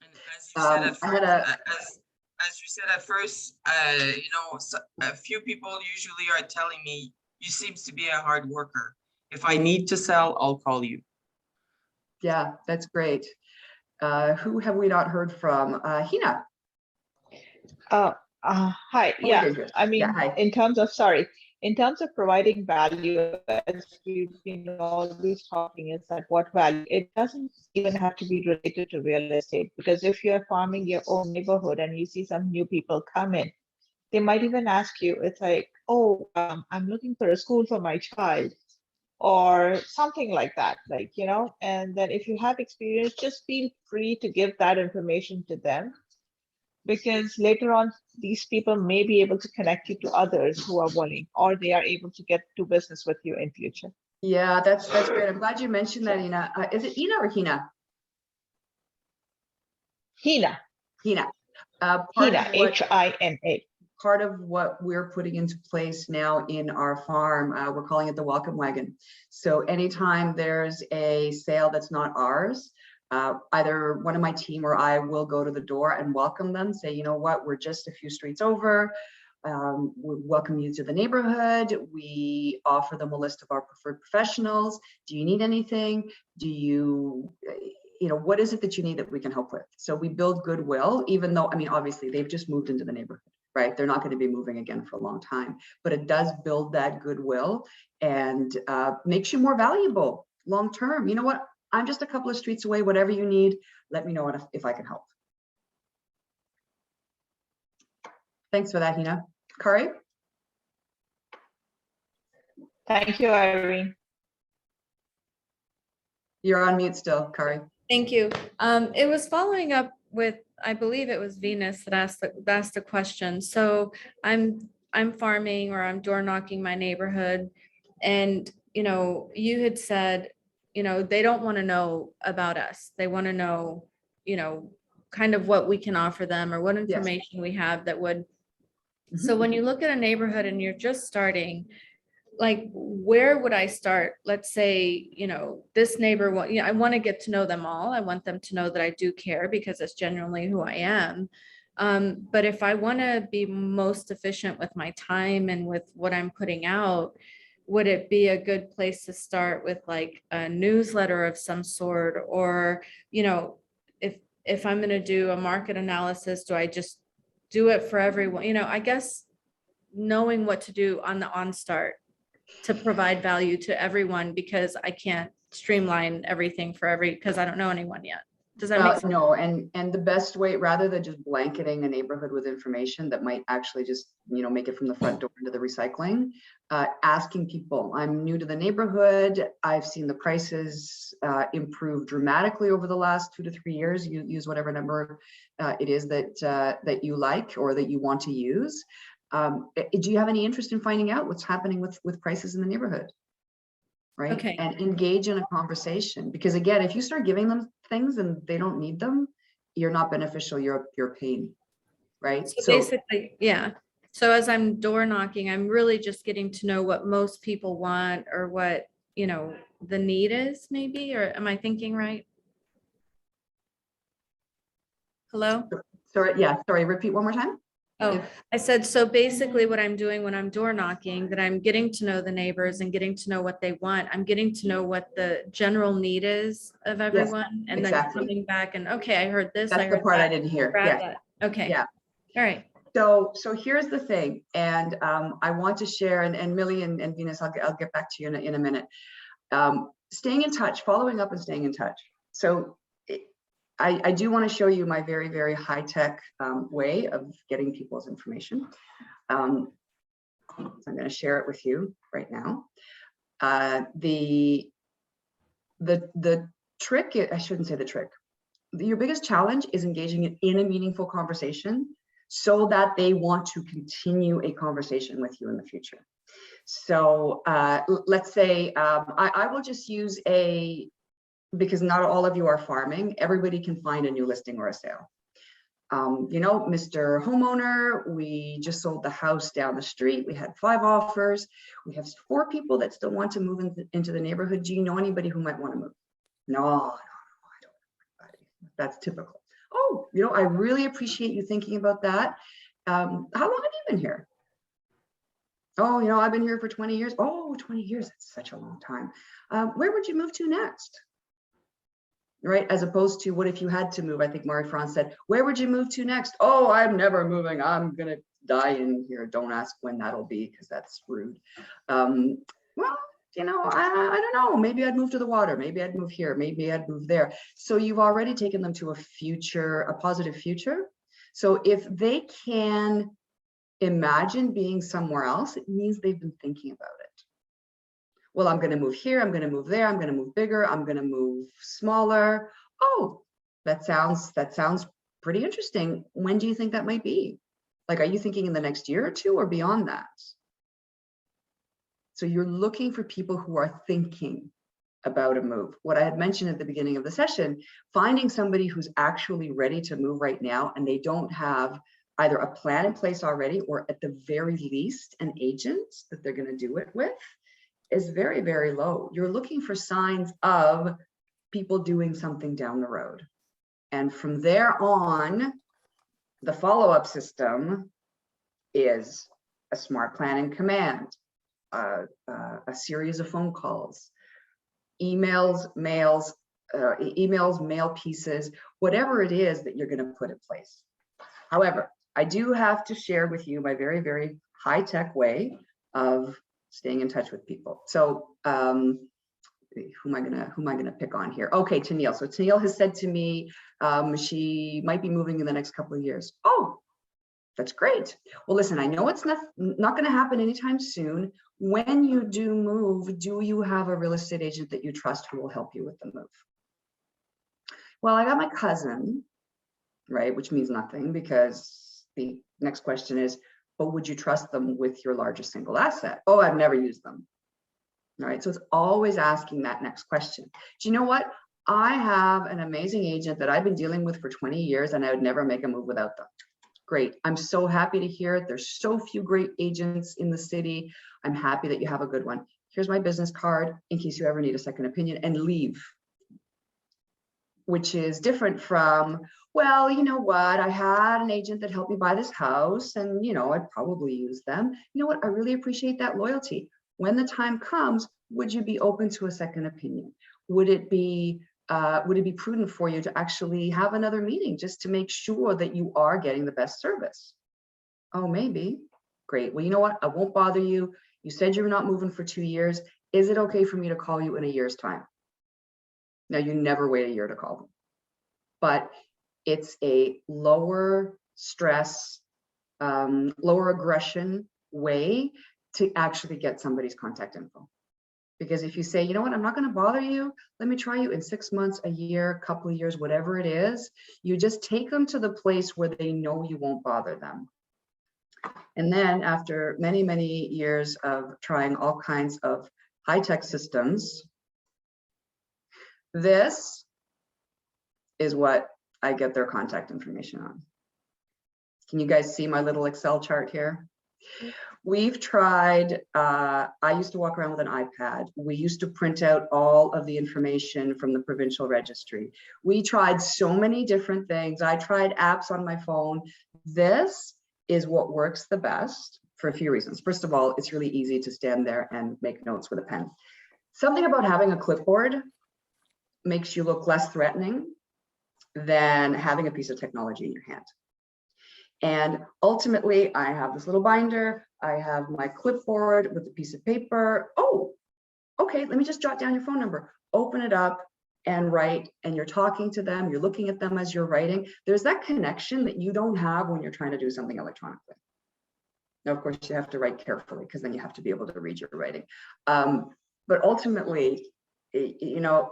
And as you said at I had first, a, as you said at first, you know, a few people usually are telling me, you seems to be a hard worker. If I need to sell, I'll call you. yeah, that's great. Who have we not heard from? Hina. Hi, Oh, we yeah, did hear. I mean, Yeah, hi. in terms of providing value, as we've been always talking, is that what value, it doesn't even have to be related to real estate, because if you're farming your own neighborhood and you see some new people come in, they might even ask you, it's like, oh, I'm looking for a school for my child, or something like that, like, you know, and then if you have experience, just feel free to give that information to them, because later on these people may be able to connect you to others who are willing, or they are able to get to business with you in future. Yeah, that's great. I'm glad you mentioned that, Ina. Is it Ina or Hina? Hina. Hina. Hina, Hina. Part of what we're putting into place now in our farm, we're calling it the welcome wagon. So anytime there's a sale that's not ours, either one of my team or I will go to the door and welcome them, say, you know what, we're just a few streets over. We welcome you to the neighborhood. We offer them a list of our preferred professionals. Do you need anything? Do you, what is it that you need that we can help with? So we build goodwill, even though, I mean, obviously they've just moved into the neighborhood, right? They're not going to be moving again for a long time, but it does build that goodwill and makes you more valuable long-term. You know what? I'm just a couple of streets away. Whatever you need, let me know if I can help. Thanks for that, Hina. Kari? Thank you, Irene. You're on mute still, Kari. Thank you. It was following up with, I believe it was Venus that asked the question. So I'm farming, or I'm door knocking my neighborhood, and you had said, they don't want to know about us. They want to know, kind of what we can offer them, or what information we have that would. So when you look at a neighborhood and you're just starting, like, where would I start? Let's say, this neighbor, I want to get to know them all. I want them to know that I do care, because that's genuinely who I am. But if I want to be most efficient with my time and with what I'm putting out, would it be a good place to start with like a newsletter of some sort? Or, if I'm going to do a market analysis, do I just do it for everyone? I guess knowing what to do on the onstart to provide value to everyone, because I can't streamline everything because I don't know anyone yet. Does that make sense? No, and the best way, rather than just blanketing a neighborhood with information that might actually just, make it from the front door into the recycling, asking people, I'm new to the neighborhood. I've seen the prices improve dramatically over the last 2 to 3 years. You use whatever number it is that you like or that you want to use. Do you have any interest in finding out what's happening with prices in the neighborhood? Right. Okay. And engage in a conversation, because again, if you start giving them things and they don't need them, you're not beneficial, you're pain. Right. So basically, yeah. So as I'm door knocking, I'm really just getting to know what most people want, or what, the need is, maybe, or am I thinking right? Hello? Sorry. Yeah. Sorry. Repeat one more time. Oh, I said, so basically what I'm doing when I'm door knocking, that I'm getting to know the neighbors and getting to know what they want. I'm getting to know what the general need is of everyone, and then coming back and, okay, I heard this. That's I heard the part that. I didn't hear. Grab Yeah. that. Okay. Yeah. All right. So here's the thing, and I want to share, and Millie and Venus, I'll get back to you in a minute. Staying in touch, following up and staying in touch. So I do want to show you my very, very high tech way of getting people's information. So I'm going to share it with you right now. The trick, I shouldn't say the trick. Your biggest challenge is engaging in a meaningful conversation so that they want to continue a conversation with you in the future. So let's say I will just use a because not all of you are farming. Everybody can find a new listing or a sale. You know, Mr. Homeowner, we just sold the house down the street. We had 5 offers. We have 4 people that still want to move into the neighborhood. Do you know anybody who might want to move? No, I don't. That's typical. Oh, you know, I really appreciate you thinking about that. How long have you been here? Oh, you know, I've been here for 20 years. Oh, 20 years, that's such a long time. Where would you move to next? Right, as opposed to what if you had to move? I think Marie-France said, where would you move to next? Oh, I'm never moving. I'm gonna die in here. Don't ask when that'll be, because that's rude. Well, you know, I don't know. Maybe I'd move to the water. Maybe I'd move here. Maybe I'd move there. So you've already taken them to a future, a positive future. So if they can imagine being somewhere else, it means they've been thinking about it. Well, I'm going to move here, I'm going to move there, I'm going to move bigger, I'm going to move smaller. Oh, that sounds pretty interesting. When do you think that might be? Like, are you thinking in the next year or 2 or beyond that? So you're looking for people who are thinking about a move. What I had mentioned at the beginning of the session, finding somebody who's actually ready to move right now and they don't have either a plan in place already or at the very least an agent that they're going to do it with, is very, very low. You're looking for signs of people doing something down the road. And from there on, the follow-up system is a smart plan and command, a series of phone calls, emails, mails, mail pieces, whatever it is that you're going to put in place. However, I do have to share with you my very, very high-tech way of staying in touch with people. So who am I gonna pick on here? Okay, Tennille. So Tennille has said to me she might be moving in the next couple of years. Oh, that's great. Well, listen, I know it's not gonna happen anytime soon. When you do move, do you have a real estate agent that you trust who will help you with the move? Well, I got my cousin, right? Which means nothing, because the next question is, but would you trust them with your largest single asset? Oh, I've never used them. All right, so it's always asking that next question. Do you know what? I have an amazing agent that I've been dealing with for 20 years and I would never make a move without them. Great, I'm so happy to hear it. There's so few great agents in the city. I'm happy that you have a good one. Here's my business card in case you ever need a second opinion, and leave. Which is different from, well, you know what, I had an agent that helped me buy this house and, you know, I'd probably use them. You know what, I really appreciate that loyalty. When the time comes, would you be open to a second opinion? Would it be prudent for you to actually have another meeting just to make sure that you are getting the best service? Oh, maybe. Great. Well, you know what, I won't bother you. You said you're not moving for 2 years. Is it okay for me to call you in a year's time? Now, you never wait a year to call them, but it's a lower stress, lower aggression way to actually get somebody's contact info. Because if you say, you know what, I'm not going to bother you, let me try you in 6 months, a year, a couple of years, whatever it is, you just take them to the place where they know you won't bother them. And then after many, many years of trying all kinds of high-tech systems, this is what I get their contact information on. Can you guys see my little Excel chart here? We've tried, I used to walk around with an iPad. We used to print out all of the information from the provincial registry. We tried so many different things. I tried apps on my phone. This is what works the best for a few reasons. First of all, it's really easy to stand there and make notes with a pen. Something about having a clipboard makes you look less threatening than having a piece of technology in your hand. And ultimately, I have this little binder. I have my clipboard with a piece of paper. Oh, okay, let me just jot down your phone number. Open it up and write, and you're talking to them. You're looking at them as you're writing. There's that connection that you don't have when you're trying to do something electronically. Now, of course, you have to write carefully because then you have to be able to read your writing. But ultimately, you know,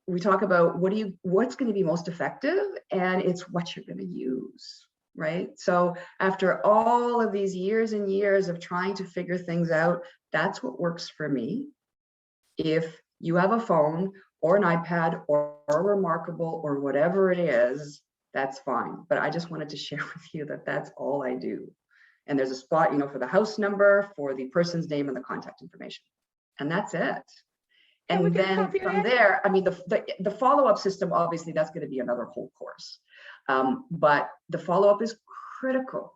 we talk about what's going to be most effective, and it's what you're going to use, right? So after all of these years and years of trying to figure things out, that's what works for me. If you have a phone or an iPad or a Remarkable or whatever it is, that's fine. But I just wanted to share with you that that's all I do. And there's a spot, you know, for the house number, for the person's name and the contact information. And that's it. Can we And get a then copy of from that? there, I mean, the follow-up system, obviously that's going to be another whole course. But the follow-up is critical,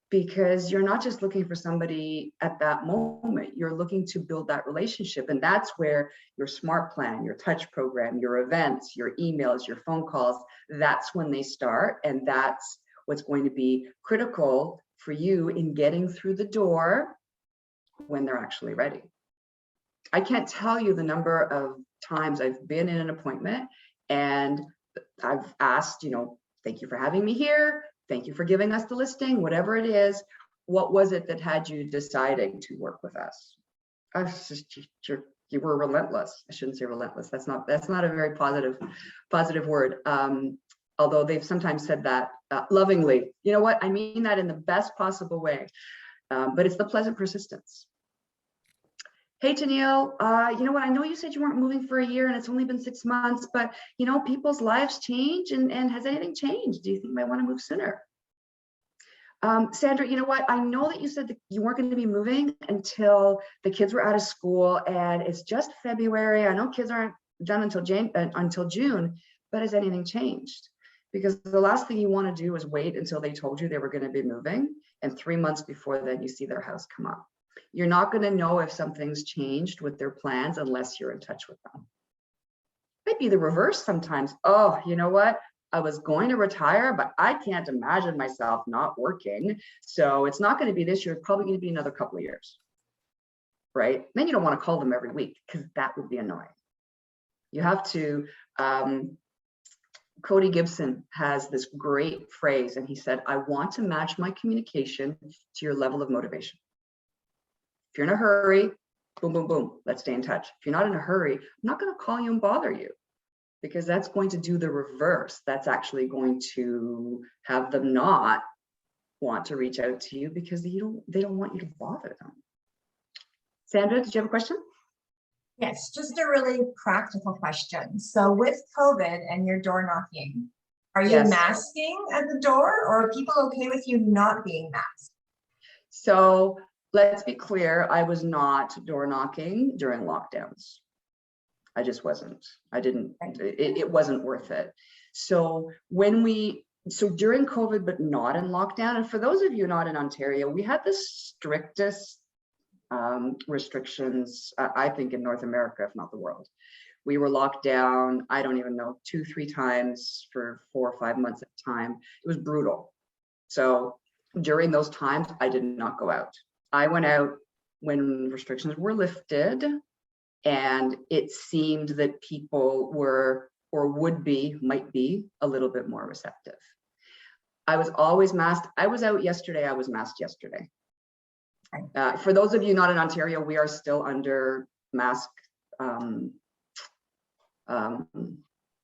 because you're not just looking for somebody at that moment, you're looking to build that relationship. And that's where your smart plan, your touch program, your events, your emails, your phone calls, that's when they start. And that's what's going to be critical for you in getting through the door when they're actually ready. I can't tell you the number of times I've been in an appointment and I've asked, you know, thank you for having me here. Thank you for giving us the listing, whatever it is. What was it that had you deciding to work with us? I was just, you were relentless. I shouldn't say relentless. That's not a very positive word. Although they've sometimes said that lovingly. You know what? I mean that in the best possible way. But it's the pleasant persistence. Hey, Tennille, you know what? I know you said you weren't moving for a year and it's only been 6 months, but you know, people's lives change, and has anything changed? Do you think you might want to move sooner? Sandra, you know what? I know that you said that you weren't going to be moving until the kids were out of school, and it's just February. I know kids aren't done until June, but has anything changed? Because the last thing you want to do is wait until they told you they were going to be moving, and 3 months before then you see their house come up. You're not going to know if something's changed with their plans unless you're in touch with them. Might be the reverse sometimes. Oh, you know what? I was going to retire, but I can't imagine myself not working. So it's not going to be this year. It's probably going to be another couple of years, right? Then you don't want to call them every week because that would be annoying. You have to, Cody Gibson has this great phrase, and he said, I want to match my communication to your level of motivation. If you're in a hurry, boom, boom, boom, let's stay in touch. If you're not in a hurry, I'm not going to call you and bother you, because that's going to do the reverse. That's actually going to have them not want to reach out to you because they don't want you to bother them. Sandra, did you have a question? Yes, just a really practical question. So with COVID and your door knocking, are you Yes. masking at the door, or are people okay with you not being masked? So let's be clear, I was not door knocking during lockdowns. I just wasn't. I didn't, it wasn't worth it. So during COVID, but not in lockdown, and for those of you not in Ontario, we had the strictest restrictions, I think, in North America, if not the world. We were locked down, I don't even know, 2-3 times for 4 or 5 months at a time. It was brutal. So during those times, I did not go out. I went out when restrictions were lifted, and it seemed that people were, or might be a little bit more receptive. I was always masked. I was out yesterday. I was masked yesterday. For those of you not in Ontario, we are still under mask. Oh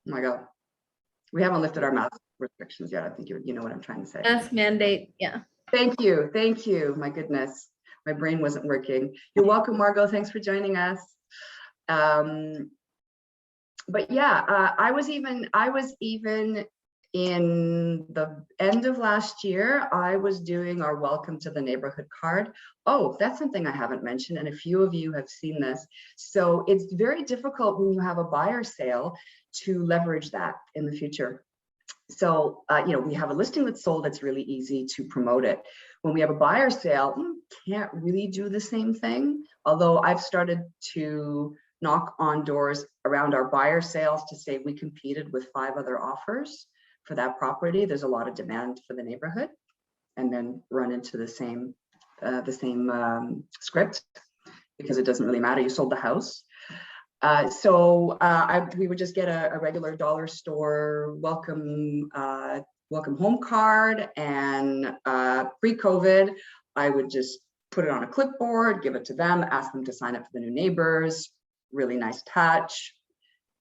my God, we haven't lifted our mask restrictions yet. I think you know what I'm trying to say. Mask mandate, yeah. Thank you, thank you. My goodness, my brain wasn't working. You're welcome, Margot. Thanks for joining us. But yeah, I was even in the end of last year, I was doing our welcome to the neighborhood card. Oh, that's something I haven't mentioned, and a few of you have seen this. So it's very difficult when you have a buyer sale to leverage that in the future. So, you know, we have a listing that's sold, it's really easy to promote it. When we have a buyer sale, can't really do the same thing. Although I've started to knock on doors around our buyer sales to say we competed with 5 other offers for that property. There's a lot of demand for the neighborhood, and then run into the same script, because it doesn't really matter. You sold the house. We would just get a regular dollar store welcome home card, and pre-COVID, I would just put it on a clipboard, give it to them, ask them to sign up for the new neighbors. Really nice touch.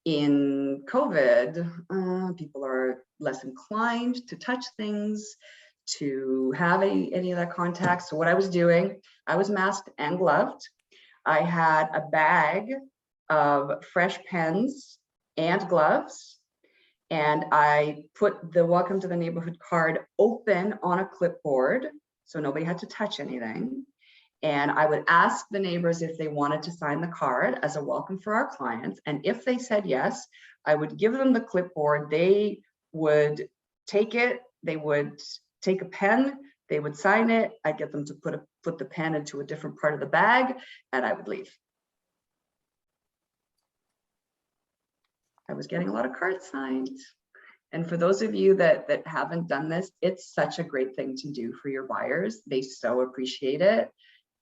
In COVID, people are less inclined to touch things, to have any of that contact. So what I was doing, I was masked and gloved. I had a bag of fresh pens and gloves. And I put the welcome to the neighborhood card open on a clipboard, so nobody had to touch anything. And I would ask the neighbors if they wanted to sign the card as a welcome for our clients. And if they said yes, I would give them the clipboard. They would take it, they would take a pen, they would sign it. I'd get them to put the pen into a different part of the bag, and I would leave. I was getting a lot of cards signed. And for those of you that haven't done this, it's such a great thing to do for your buyers. They so appreciate it.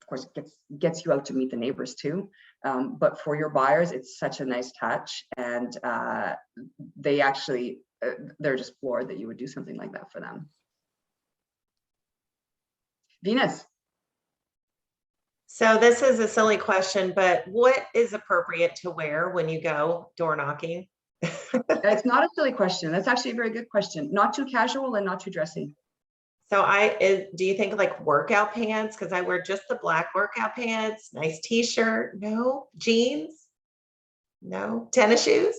Of course, it gets you out to meet the neighbors too. But for your buyers, it's such a nice touch. And they actually, they're just floored that you would do something like that for them. Venus. So this is a silly question, but what is appropriate to wear when you go door knocking? It's not a silly question. That's actually a very good question. Not too casual and not too dressy. So do you think like workout pants? Because I wear just the black workout pants, nice t-shirt, no jeans, no tennis shoes.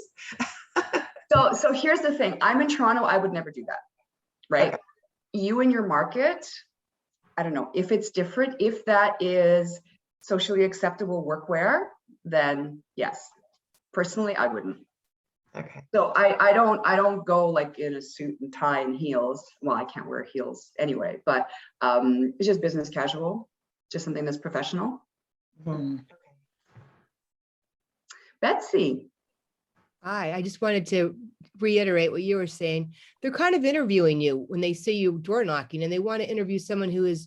So here's the thing. I'm in Toronto. I would never do that, right? Okay. You and your market, I don't know if it's different. If that is socially acceptable workwear, then yes. Personally, I wouldn't. Okay. So I don't go like in a suit and tie and heels. Well, I can't wear heels anyway, but it's just business casual, just something that's professional. Mm-hmm. Betsy. Hi, I just wanted to reiterate what you were saying. They're kind of interviewing you when they see you door knocking, and they want to interview someone who is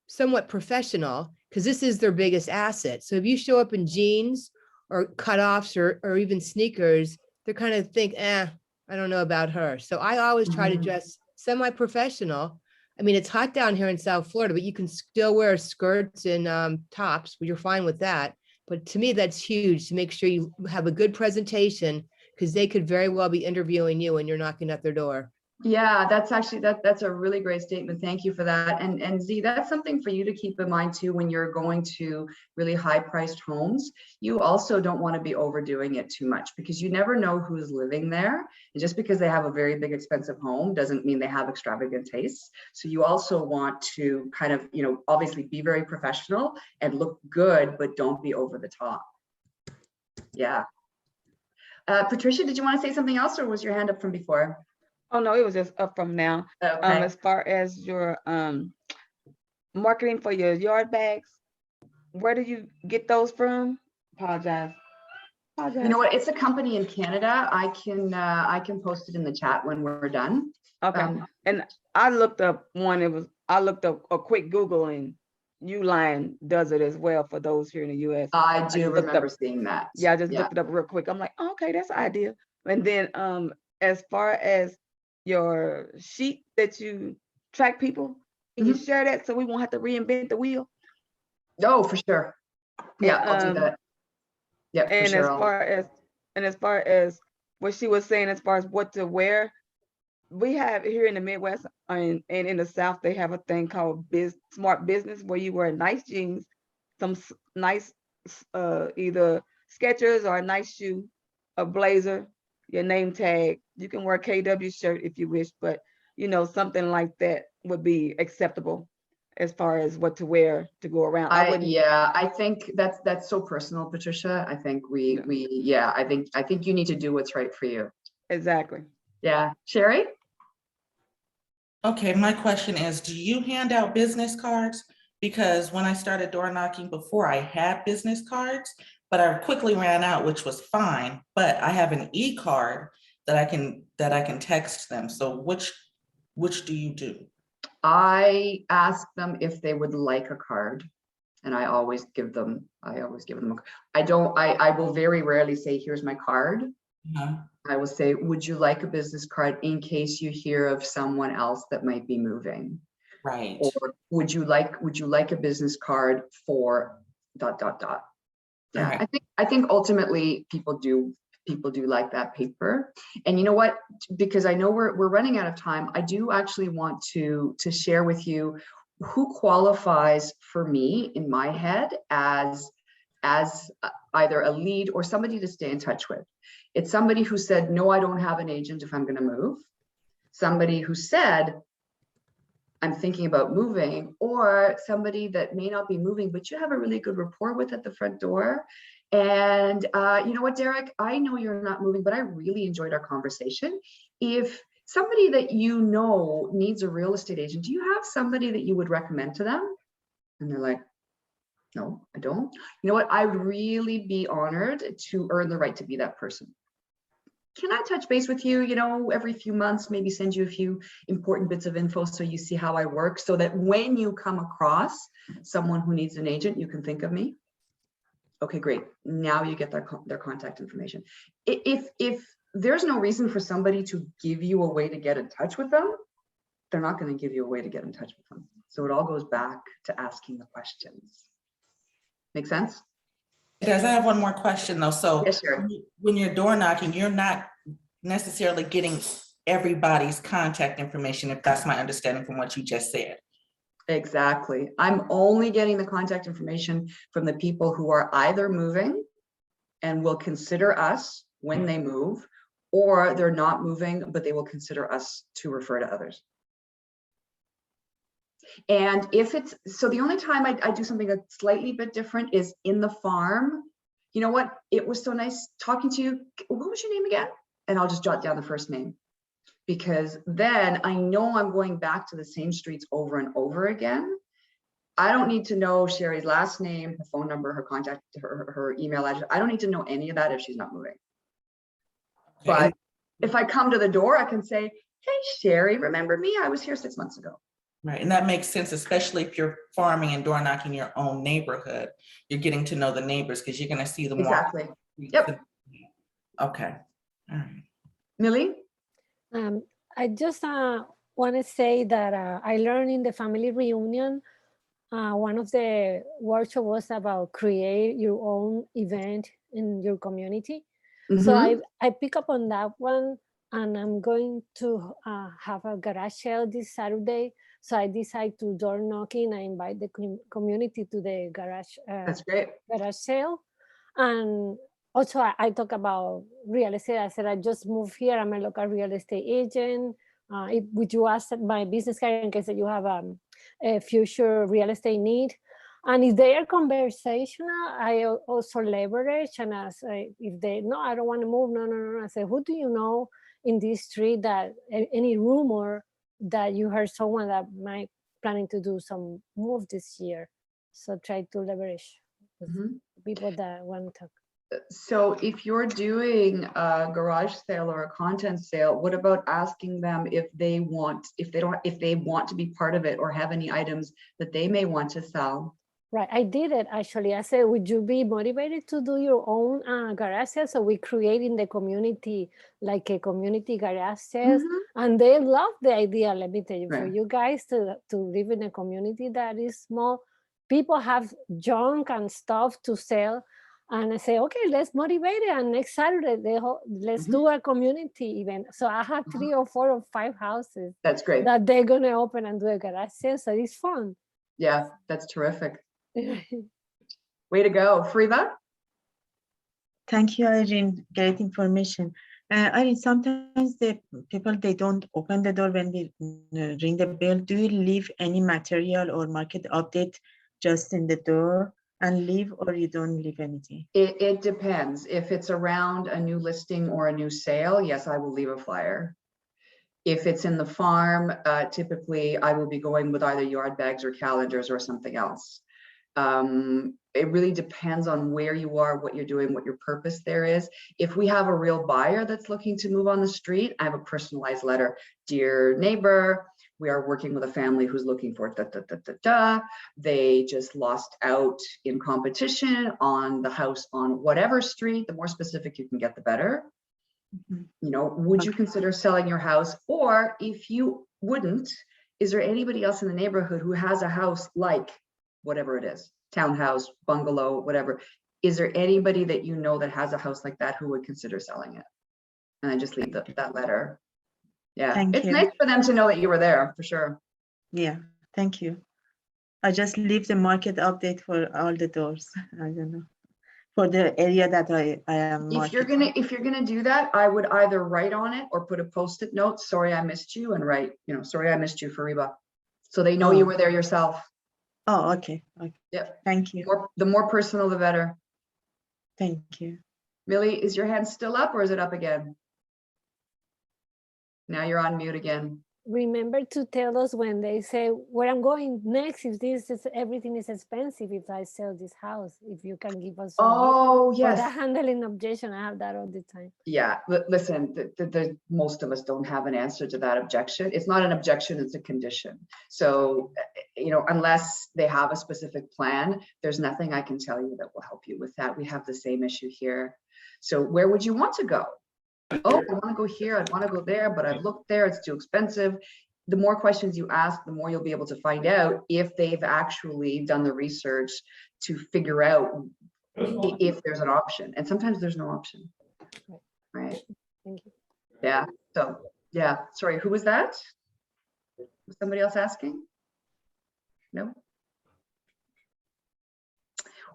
somewhat professional, because this is their biggest asset. So if you show up in jeans or cutoffs or even sneakers, they kind of think, I don't know about her. So I always try to dress semi-professional. I mean, it's hot down here in South Florida, but you can still wear skirts and tops, but you're fine with that. But to me, that's huge, to make sure you have a good presentation, because they could very well be interviewing you when you're knocking at their door. Yeah, that's actually, that's a really great statement. Thank you for that. And Z, that's something for you to keep in mind too, when you're going to really high priced homes. You also don't want to be overdoing it too much, because you never know who's living there. And just because they have a very big expensive home doesn't mean they have extravagant tastes. So you also want to kind of, obviously be very professional and look good, but don't be over the top. Yeah. Patricia, did you want to say something else, or was your hand up from before? Oh, no, it was just up from now. Okay. As far as your marketing for your yard bags, where do you get those from? Apologize. You know what? It's a company in Canada. I can post it in the chat when we're done. Okay. And I looked up I looked up a quick Google, and Uline does it as well for those here in the US. I do remember seeing that. Yeah, I just looked it up real quick. I'm like, oh, okay, that's an idea. And then as far as your sheet that you track people, can you share that so we won't have to reinvent the wheel? No, for sure. Yeah, I'll do that. Yeah, and for sure. As far as what she was saying, as far as what to wear, we have here in the Midwest and in the South, they have a thing called smart business, where you wear nice jeans, some nice either Skechers or a nice shoe, a blazer, your name tag. You can wear a KW shirt if you wish, but something like that would be acceptable as far as what to wear to go around. I think that's so personal, Patricia. I think I think you need to do what's right for you. Exactly. Yeah. Sherry? Okay, my question is, do you hand out business cards? Because when I started door knocking before, I had business cards, but I quickly ran out, which was fine. But I have an e-card that I can text them. So which do you do? I ask them if they would like a card, and I always give them a card. I will very rarely say, here's my card. I will say, would you like a business card in case you hear of someone else that might be moving? Right. Or would you like a business card for ... Yeah, right. I think ultimately people do like that paper. And you know what? Because I know we're running out of time, I do actually want to share with you who qualifies for me in my head as as either a lead or somebody to stay in touch with. It's somebody who said, no, I don't have an agent if I'm going to move. Somebody who said, I'm thinking about moving, or somebody that may not be moving, but you have a really good rapport with at the front door. And you know what, Derek, I know you're not moving, but I really enjoyed our conversation. If somebody that you know needs a real estate agent, do you have somebody that you would recommend to them? And they're like, no, I don't. You know what, I would really be honored to earn the right to be that person. Can I touch base with you, you know, every few months, maybe send you a few important bits of info so you see how I work, so that when you come across someone who needs an agent, you can think of me. Okay, great. Now you get their contact information. If there's no reason for somebody to give you a way to get in touch with them, they're not going to give you a way to get in touch with them. So it all goes back to asking the questions. Make sense? It does. I have one more question though. So yes, sure. When you're door knocking, you're not necessarily getting everybody's contact information, if that's my understanding from what you just said. Exactly. I'm only getting the contact information from the people who are either moving and will consider us when they move, or they're not moving, but they will consider us to refer to others. And if it's, so the only time I do something that's slightly bit different is in the farm. You know what? It was so nice talking to you. What was your name again? And I'll just jot down the first name, because then I know I'm going back to the same streets over and over again. I don't need to know Sherry's last name, her phone number, her contact, her email address. I don't need to know any of that if she's not moving. But if I come to the door, I can say, hey, Sherry, remember me? I was here 6 months ago. Right, and that makes sense, especially if you're farming and door knocking your own neighborhood. You're getting to know the neighbors because you're going to see them. Exactly. Yep. Okay. All right. Millie? I just want to say that I learned in the family reunion, one of the workshops was about create your own event in your community. So I pick up on that one, and I'm going to have a garage sale this Saturday. So I decide to door knocking. I invite the community to the garage. That's great. Garage sale. And also I talk about real estate. I said, I just moved here. I'm a local real estate agent. Would you ask my business card in case that you have a future real estate need? And if they are conversational, I also leverage and I say, if they, no, I don't want to move. No. I say, who do you know in this street that any rumor that you heard someone that might planning to do some move this year? So try to leverage people that want to talk. So if you're doing a garage sale or a content sale, what about asking them if they want, if they want to be part of it or have any items that they may want to sell? Right, I did it actually. I said, would you be motivated to do your own garage sale? So we create in the community, like a community garage sales, and they love the idea. Let me tell you, for you guys to live in a community that is small, people have junk and stuff to sell. And I say, okay, let's motivate it. And next Saturday, let's do a community event. So I have 3 or 4 or 5 houses. That's great. That they're gonna open and do a garage sale. So it's fun. Yeah, that's terrific. Way to go, Frida. Thank you, Irene. Great information. Irene, sometimes the people, they don't open the door when we ring the bell. Do you leave any material or market update just in the door and leave, or you don't leave anything? It depends. If it's around a new listing or a new sale, yes, I will leave a flyer. If it's in the farm, typically I will be going with either yard bags or calendars or something else. It really depends on where you are, what you're doing, what your purpose there is. If we have a real buyer that's looking to move on the street, I have a personalized letter. Dear neighbor, we are working with a family who's looking for They just lost out in competition on the house on whatever street. The more specific you can get, the better. You know, would you consider selling your house? Or if you wouldn't, is there anybody else in the neighborhood who has a house like whatever it is, townhouse, bungalow, whatever? Is there anybody that you know that has a house like that who would consider selling it? And I just leave that letter. Yeah, it's nice for them to know that you were there, for sure. Yeah, thank you. I just leave the market update for all the doors. I don't know. for the area that I am marketing? If you're gonna do that, I would either write on it or put a post-it note, sorry, I missed you, and write, sorry, I missed you, Fariba. So they know you were there yourself. Oh, okay. Yep. Thank you. The more personal, the better. Thank you. Millie, is your hand still up or is it up again? Now you're on mute again. Remember to tell us when they say where I'm going next, if everything is expensive, if I sell this house, if you can give us some Oh, for yes. the handling objection. I have that all the time. Yeah, listen, most of us don't have an answer to that objection. It's not an objection, it's a condition. So, unless they have a specific plan, there's nothing I can tell you that will help you with that. We have the same issue here. So where would you want to go? Oh, I want to go here, I want to go there, but I've looked there, it's too expensive. The more questions you ask, the more you'll be able to find out if they've actually done the research to figure out if there's an option. And sometimes there's no option. Right. Thank you. Yeah. So, yeah. Sorry, who was that? Was somebody else asking? No?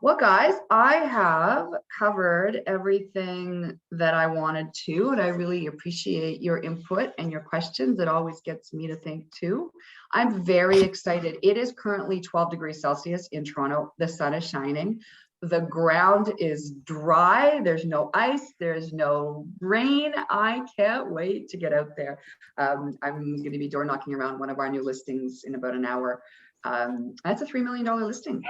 Well, guys, I have covered everything that I wanted to, and I really appreciate your input and your questions. It always gets me to think too. I'm very excited. It is currently 12 degrees Celsius in Toronto. The sun is shining. The ground is dry. There's no ice. There's no rain. I can't wait to get out there. I'm going to be door knocking around one of our new listings in about an hour. That's a $3 million listing.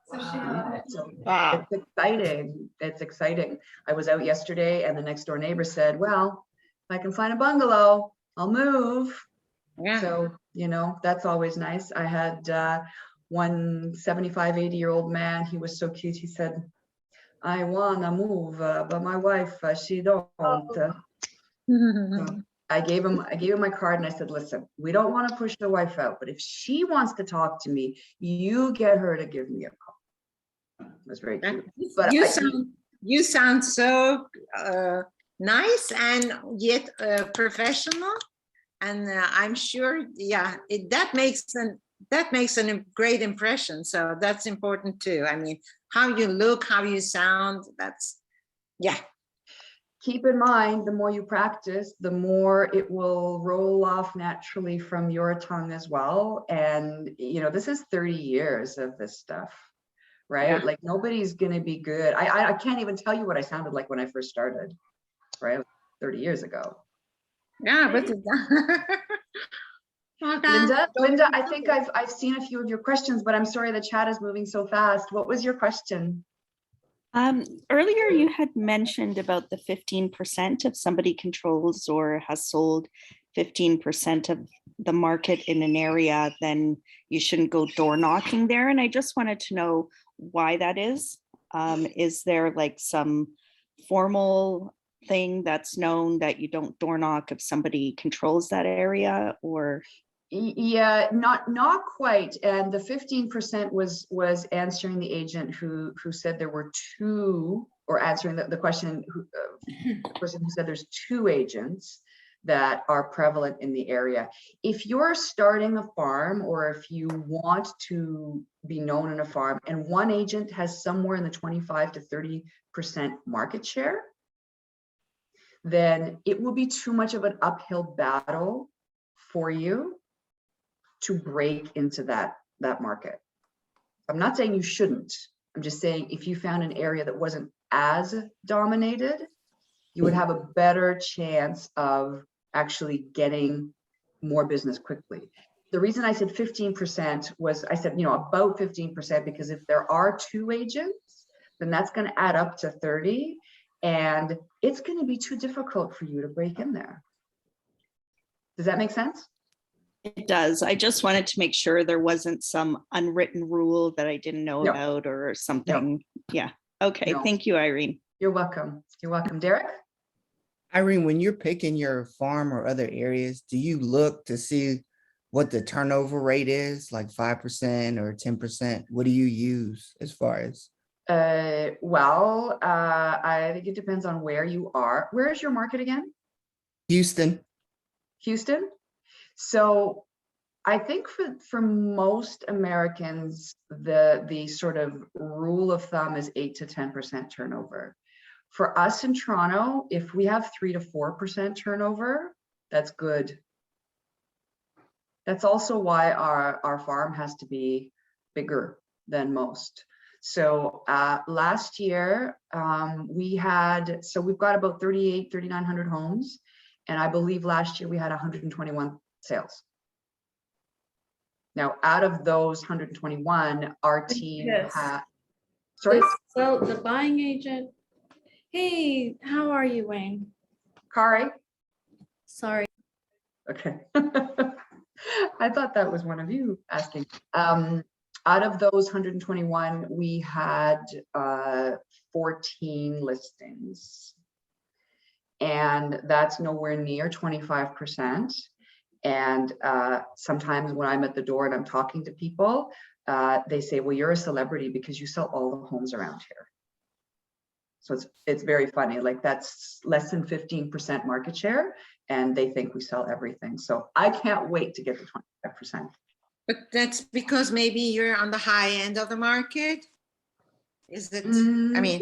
So it's exciting. It's exciting. I was out yesterday and the next door neighbor said, well, if I can find a bungalow, I'll move. Yeah. So, that's always nice. I had one 75, 80-year-old man. He was so cute. He said, I want to move, but my wife, she don't. So I gave him my card and I said, listen, we don't want to push the wife out, but if she wants to talk to me, you get her to give me a call. It was very cute. But you sound so nice and yet professional, and I'm sure, yeah, that makes a great impression. So that's important too. I mean, how you look, how you sound. Yeah. Keep in mind, the more you practice, the more it will roll off naturally from your tongue as well. And this is 30 years of this stuff. Right? Yeah. Like nobody's going to be good. I can't even tell you what I sounded like when I first started, right? 30 years ago. Yeah, but Linda, I think I've seen a few of your questions, but I'm sorry, the chat is moving so fast. What was your question? Earlier you had mentioned about the 15%. If somebody controls or has sold 15% of the market in an area, then you shouldn't go door knocking there. And I just wanted to know why that is. Is there like some formal thing that's known that you don't door knock if somebody controls that area, or? Yeah, not quite. And the 15% was answering the agent who said there were two, or answering the question, person who said there's two agents that are prevalent in the area. If you're starting a farm, or if you want to be known in a farm and one agent has somewhere in the 25 to 30% market share, then it will be too much of an uphill battle for you to break into that market. I'm not saying you shouldn't. I'm just saying if you found an area that wasn't as dominated, you would have a better chance of actually getting more business quickly. The reason I said 15% was, I said, about 15%, because if there are two agents, then that's going to add up to 30, and it's going to be too difficult for you to break in there. Does that make sense? It does. I just wanted to make sure there wasn't some unwritten rule that I didn't know about or something. No. Yeah. Okay. No. Thank you, Irene. You're welcome. You're welcome. Derek? Irene, when you're picking your farm or other areas, do you look to see what the turnover rate is, like 5% or 10%? What do you use as far as? I think it depends on where you are. Where is your market again? Houston. Houston? So I think for most Americans, the sort of rule of thumb is 8 to 10% turnover. For us in Toronto, if we have 3 to 4% turnover, that's good. That's also why our farm has to be bigger than most. So last year we've got about 3,900 homes. And I believe last year we had 121 sales. Now, out of those 121, our team had, sorry? So the buying agent, hey, how are you, Wayne? Kari? Sorry. Okay. I thought that was one of you asking. Out of those 121, we had 14 listings. And that's nowhere near 25%. And sometimes when I'm at the door and I'm talking to people, they say, well, you're a celebrity because you sell all the homes around here. So it's very funny, like that's less than 15% market share, and they think we sell everything. So I can't wait to get to 25%. But that's because maybe you're on the high end of the market? Is it, I mean.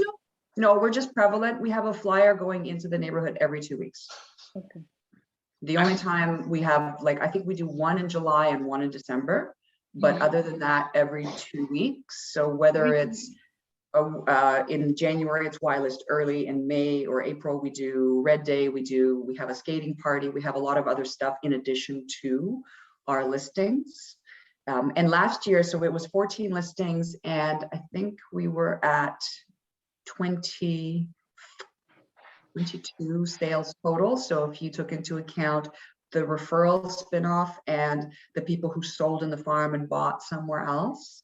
No, we're just prevalent. We have a flyer going into the neighborhood every 2 weeks. Okay. The only time we have, like, I think we do one in July and one in December, but other than that, every 2 weeks. So whether it's in January, it's Y list early. In May or April, we do Red Day. We have a skating party. We have a lot of other stuff in addition to our listings. And last year, so it was 14 listings, and I think we were at 22 sales total. So if you took into account the referral spinoff and the people who sold in the farm and bought somewhere else,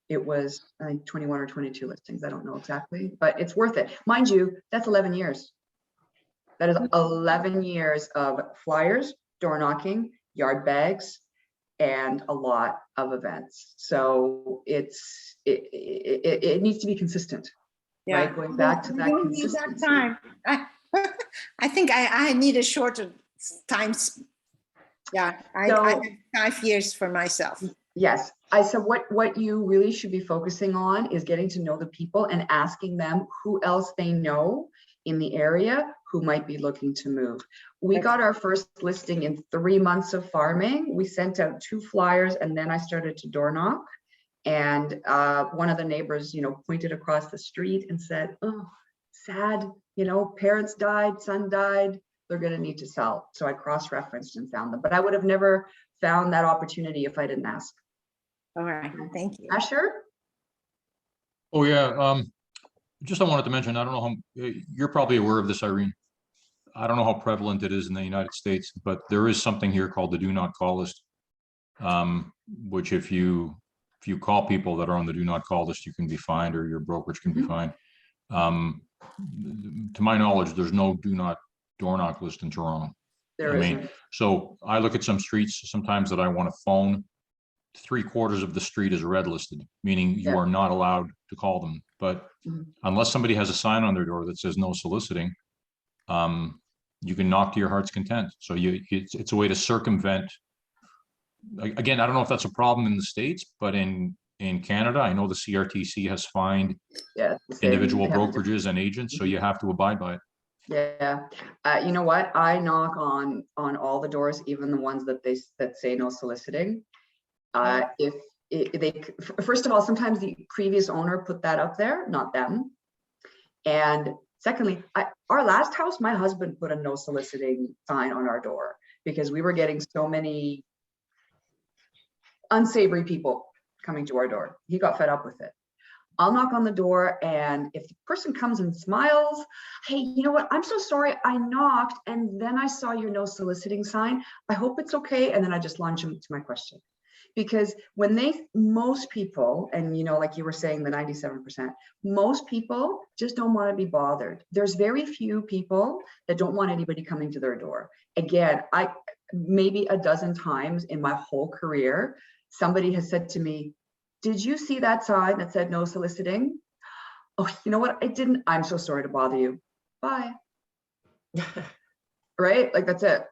it was, I think, 21 or 22 listings. I don't know exactly, but it's worth it. Mind you, that's 11 years. That is 11 years of flyers, door knocking, yard bags, and a lot of events. So it needs to be consistent. Yeah. Right, going back to that consistency. Time. I think I need a shorter time. Yeah, I have 5 years for myself. Yes, I said what you really should be focusing on is getting to know the people and asking them who else they know in the area who might be looking to move. We got our first listing in 3 months of farming. We sent out 2 flyers and then I started to door knock. And one of the neighbors, pointed across the street and said, oh, sad, parents died, son died, they're going to need to sell. So I cross-referenced and found them, but I would have never found that opportunity if I didn't ask. All right, thank you. Asher? Oh, yeah. Just I wanted to mention, I don't know how, you're probably aware of this, Irene. I don't know how prevalent it is in the United States, but there is something here called the do not call list, which if you call people that are on the do not call list, you can be fined, or your brokerage can be fined. To my knowledge, there's no do not door knock list in Toronto. There isn't. So I look at some streets sometimes that I want to phone, 3/4 of the street is red listed, meaning you are not allowed to call them. But unless somebody has a sign on their door that says no soliciting, you can knock to your heart's content. So it's a way to circumvent. Again, I don't know if that's a problem in the States, but in Canada, I know the CRTC has fined individual brokerages and agents, so you have to abide by it. Yeah, you know what? I knock on all the doors, even the ones that say no soliciting. If they, first of all, sometimes the previous owner put that up there, not them. And secondly, our last house, my husband put a no soliciting sign on our door because we were getting so many unsavory people coming to our door. He got fed up with it. I'll knock on the door, and if the person comes and smiles, hey, you know what? I'm so sorry. I knocked and then I saw your no soliciting sign. I hope it's okay. And then I just launch them to my question. Because when most people, and like you were saying, the 97%, most people just don't want to be bothered. There's very few people that don't want anybody coming to their door. Again, maybe a dozen times in my whole career, somebody has said to me, did you see that sign that said no soliciting? Oh, you know what? I didn't. I'm so sorry to bother you. Bye. Right? Like, that's it.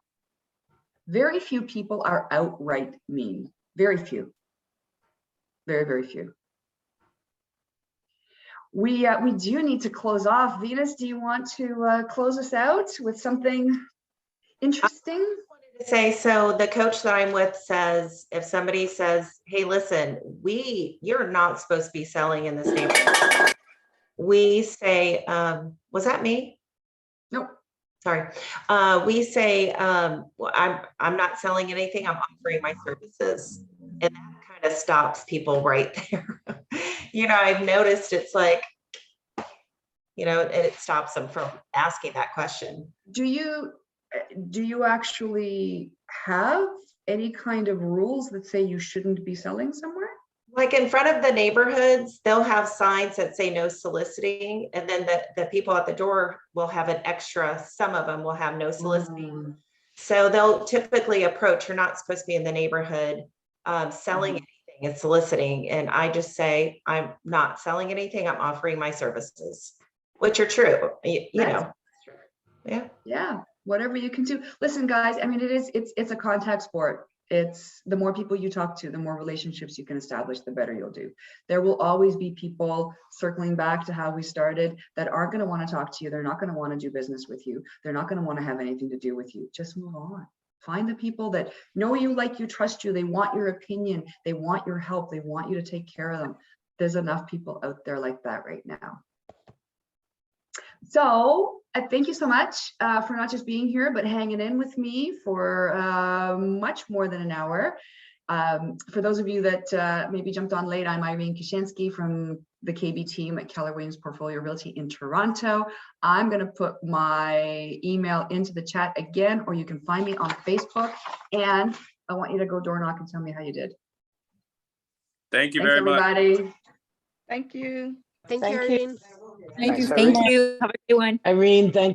Very few people are outright mean. Very few. Very, very few. We do need to close off. Venus, do you want to close us out with something interesting? Say, so the coach that I'm with says, if somebody says, hey, listen, you're not supposed to be selling in this neighborhood. We say, was that me? Nope. Sorry. We say, well, I'm not selling anything. I'm offering my services. And that kind of stops people right there. I've noticed it's like, and it stops them from asking that question. Do you actually have any kind of rules that say you shouldn't be selling somewhere? Like in front of the neighborhoods, they'll have signs that say no soliciting. And then the people at the door will have an extra, some of them will have no soliciting. So they'll typically approach, you're not supposed to be in the neighborhood selling anything and soliciting. And I just say, I'm not selling anything. I'm offering my services, which are true, you know. Yeah. Yeah. Whatever you can do. Listen, guys, I mean, it's a contact sport. It's the more people you talk to, the more relationships you can establish, the better you'll do. There will always be people, circling back to how we started, that aren't going to want to talk to you. They're not going to want to do business with you. They're not going to want to have anything to do with you. Just move on. Find the people that know you, like you, trust you. They want your opinion. They want your help. They want you to take care of them. There's enough people out there like that right now. So thank you so much for not just being here, but hanging in with me for much more than an hour. For those of you that maybe jumped on late, I'm Irene Kashinsky from the KB team at Keller Williams Portfolio Realty in Toronto. I'm going to put my email into the chat again, or you can find me on Facebook. And I want you to go door knock and tell me how you did. Thank you Thanks, very much. everybody. Thank you. Thank you, Irene. Thank you. Thank you. Have a good one. Irene, thank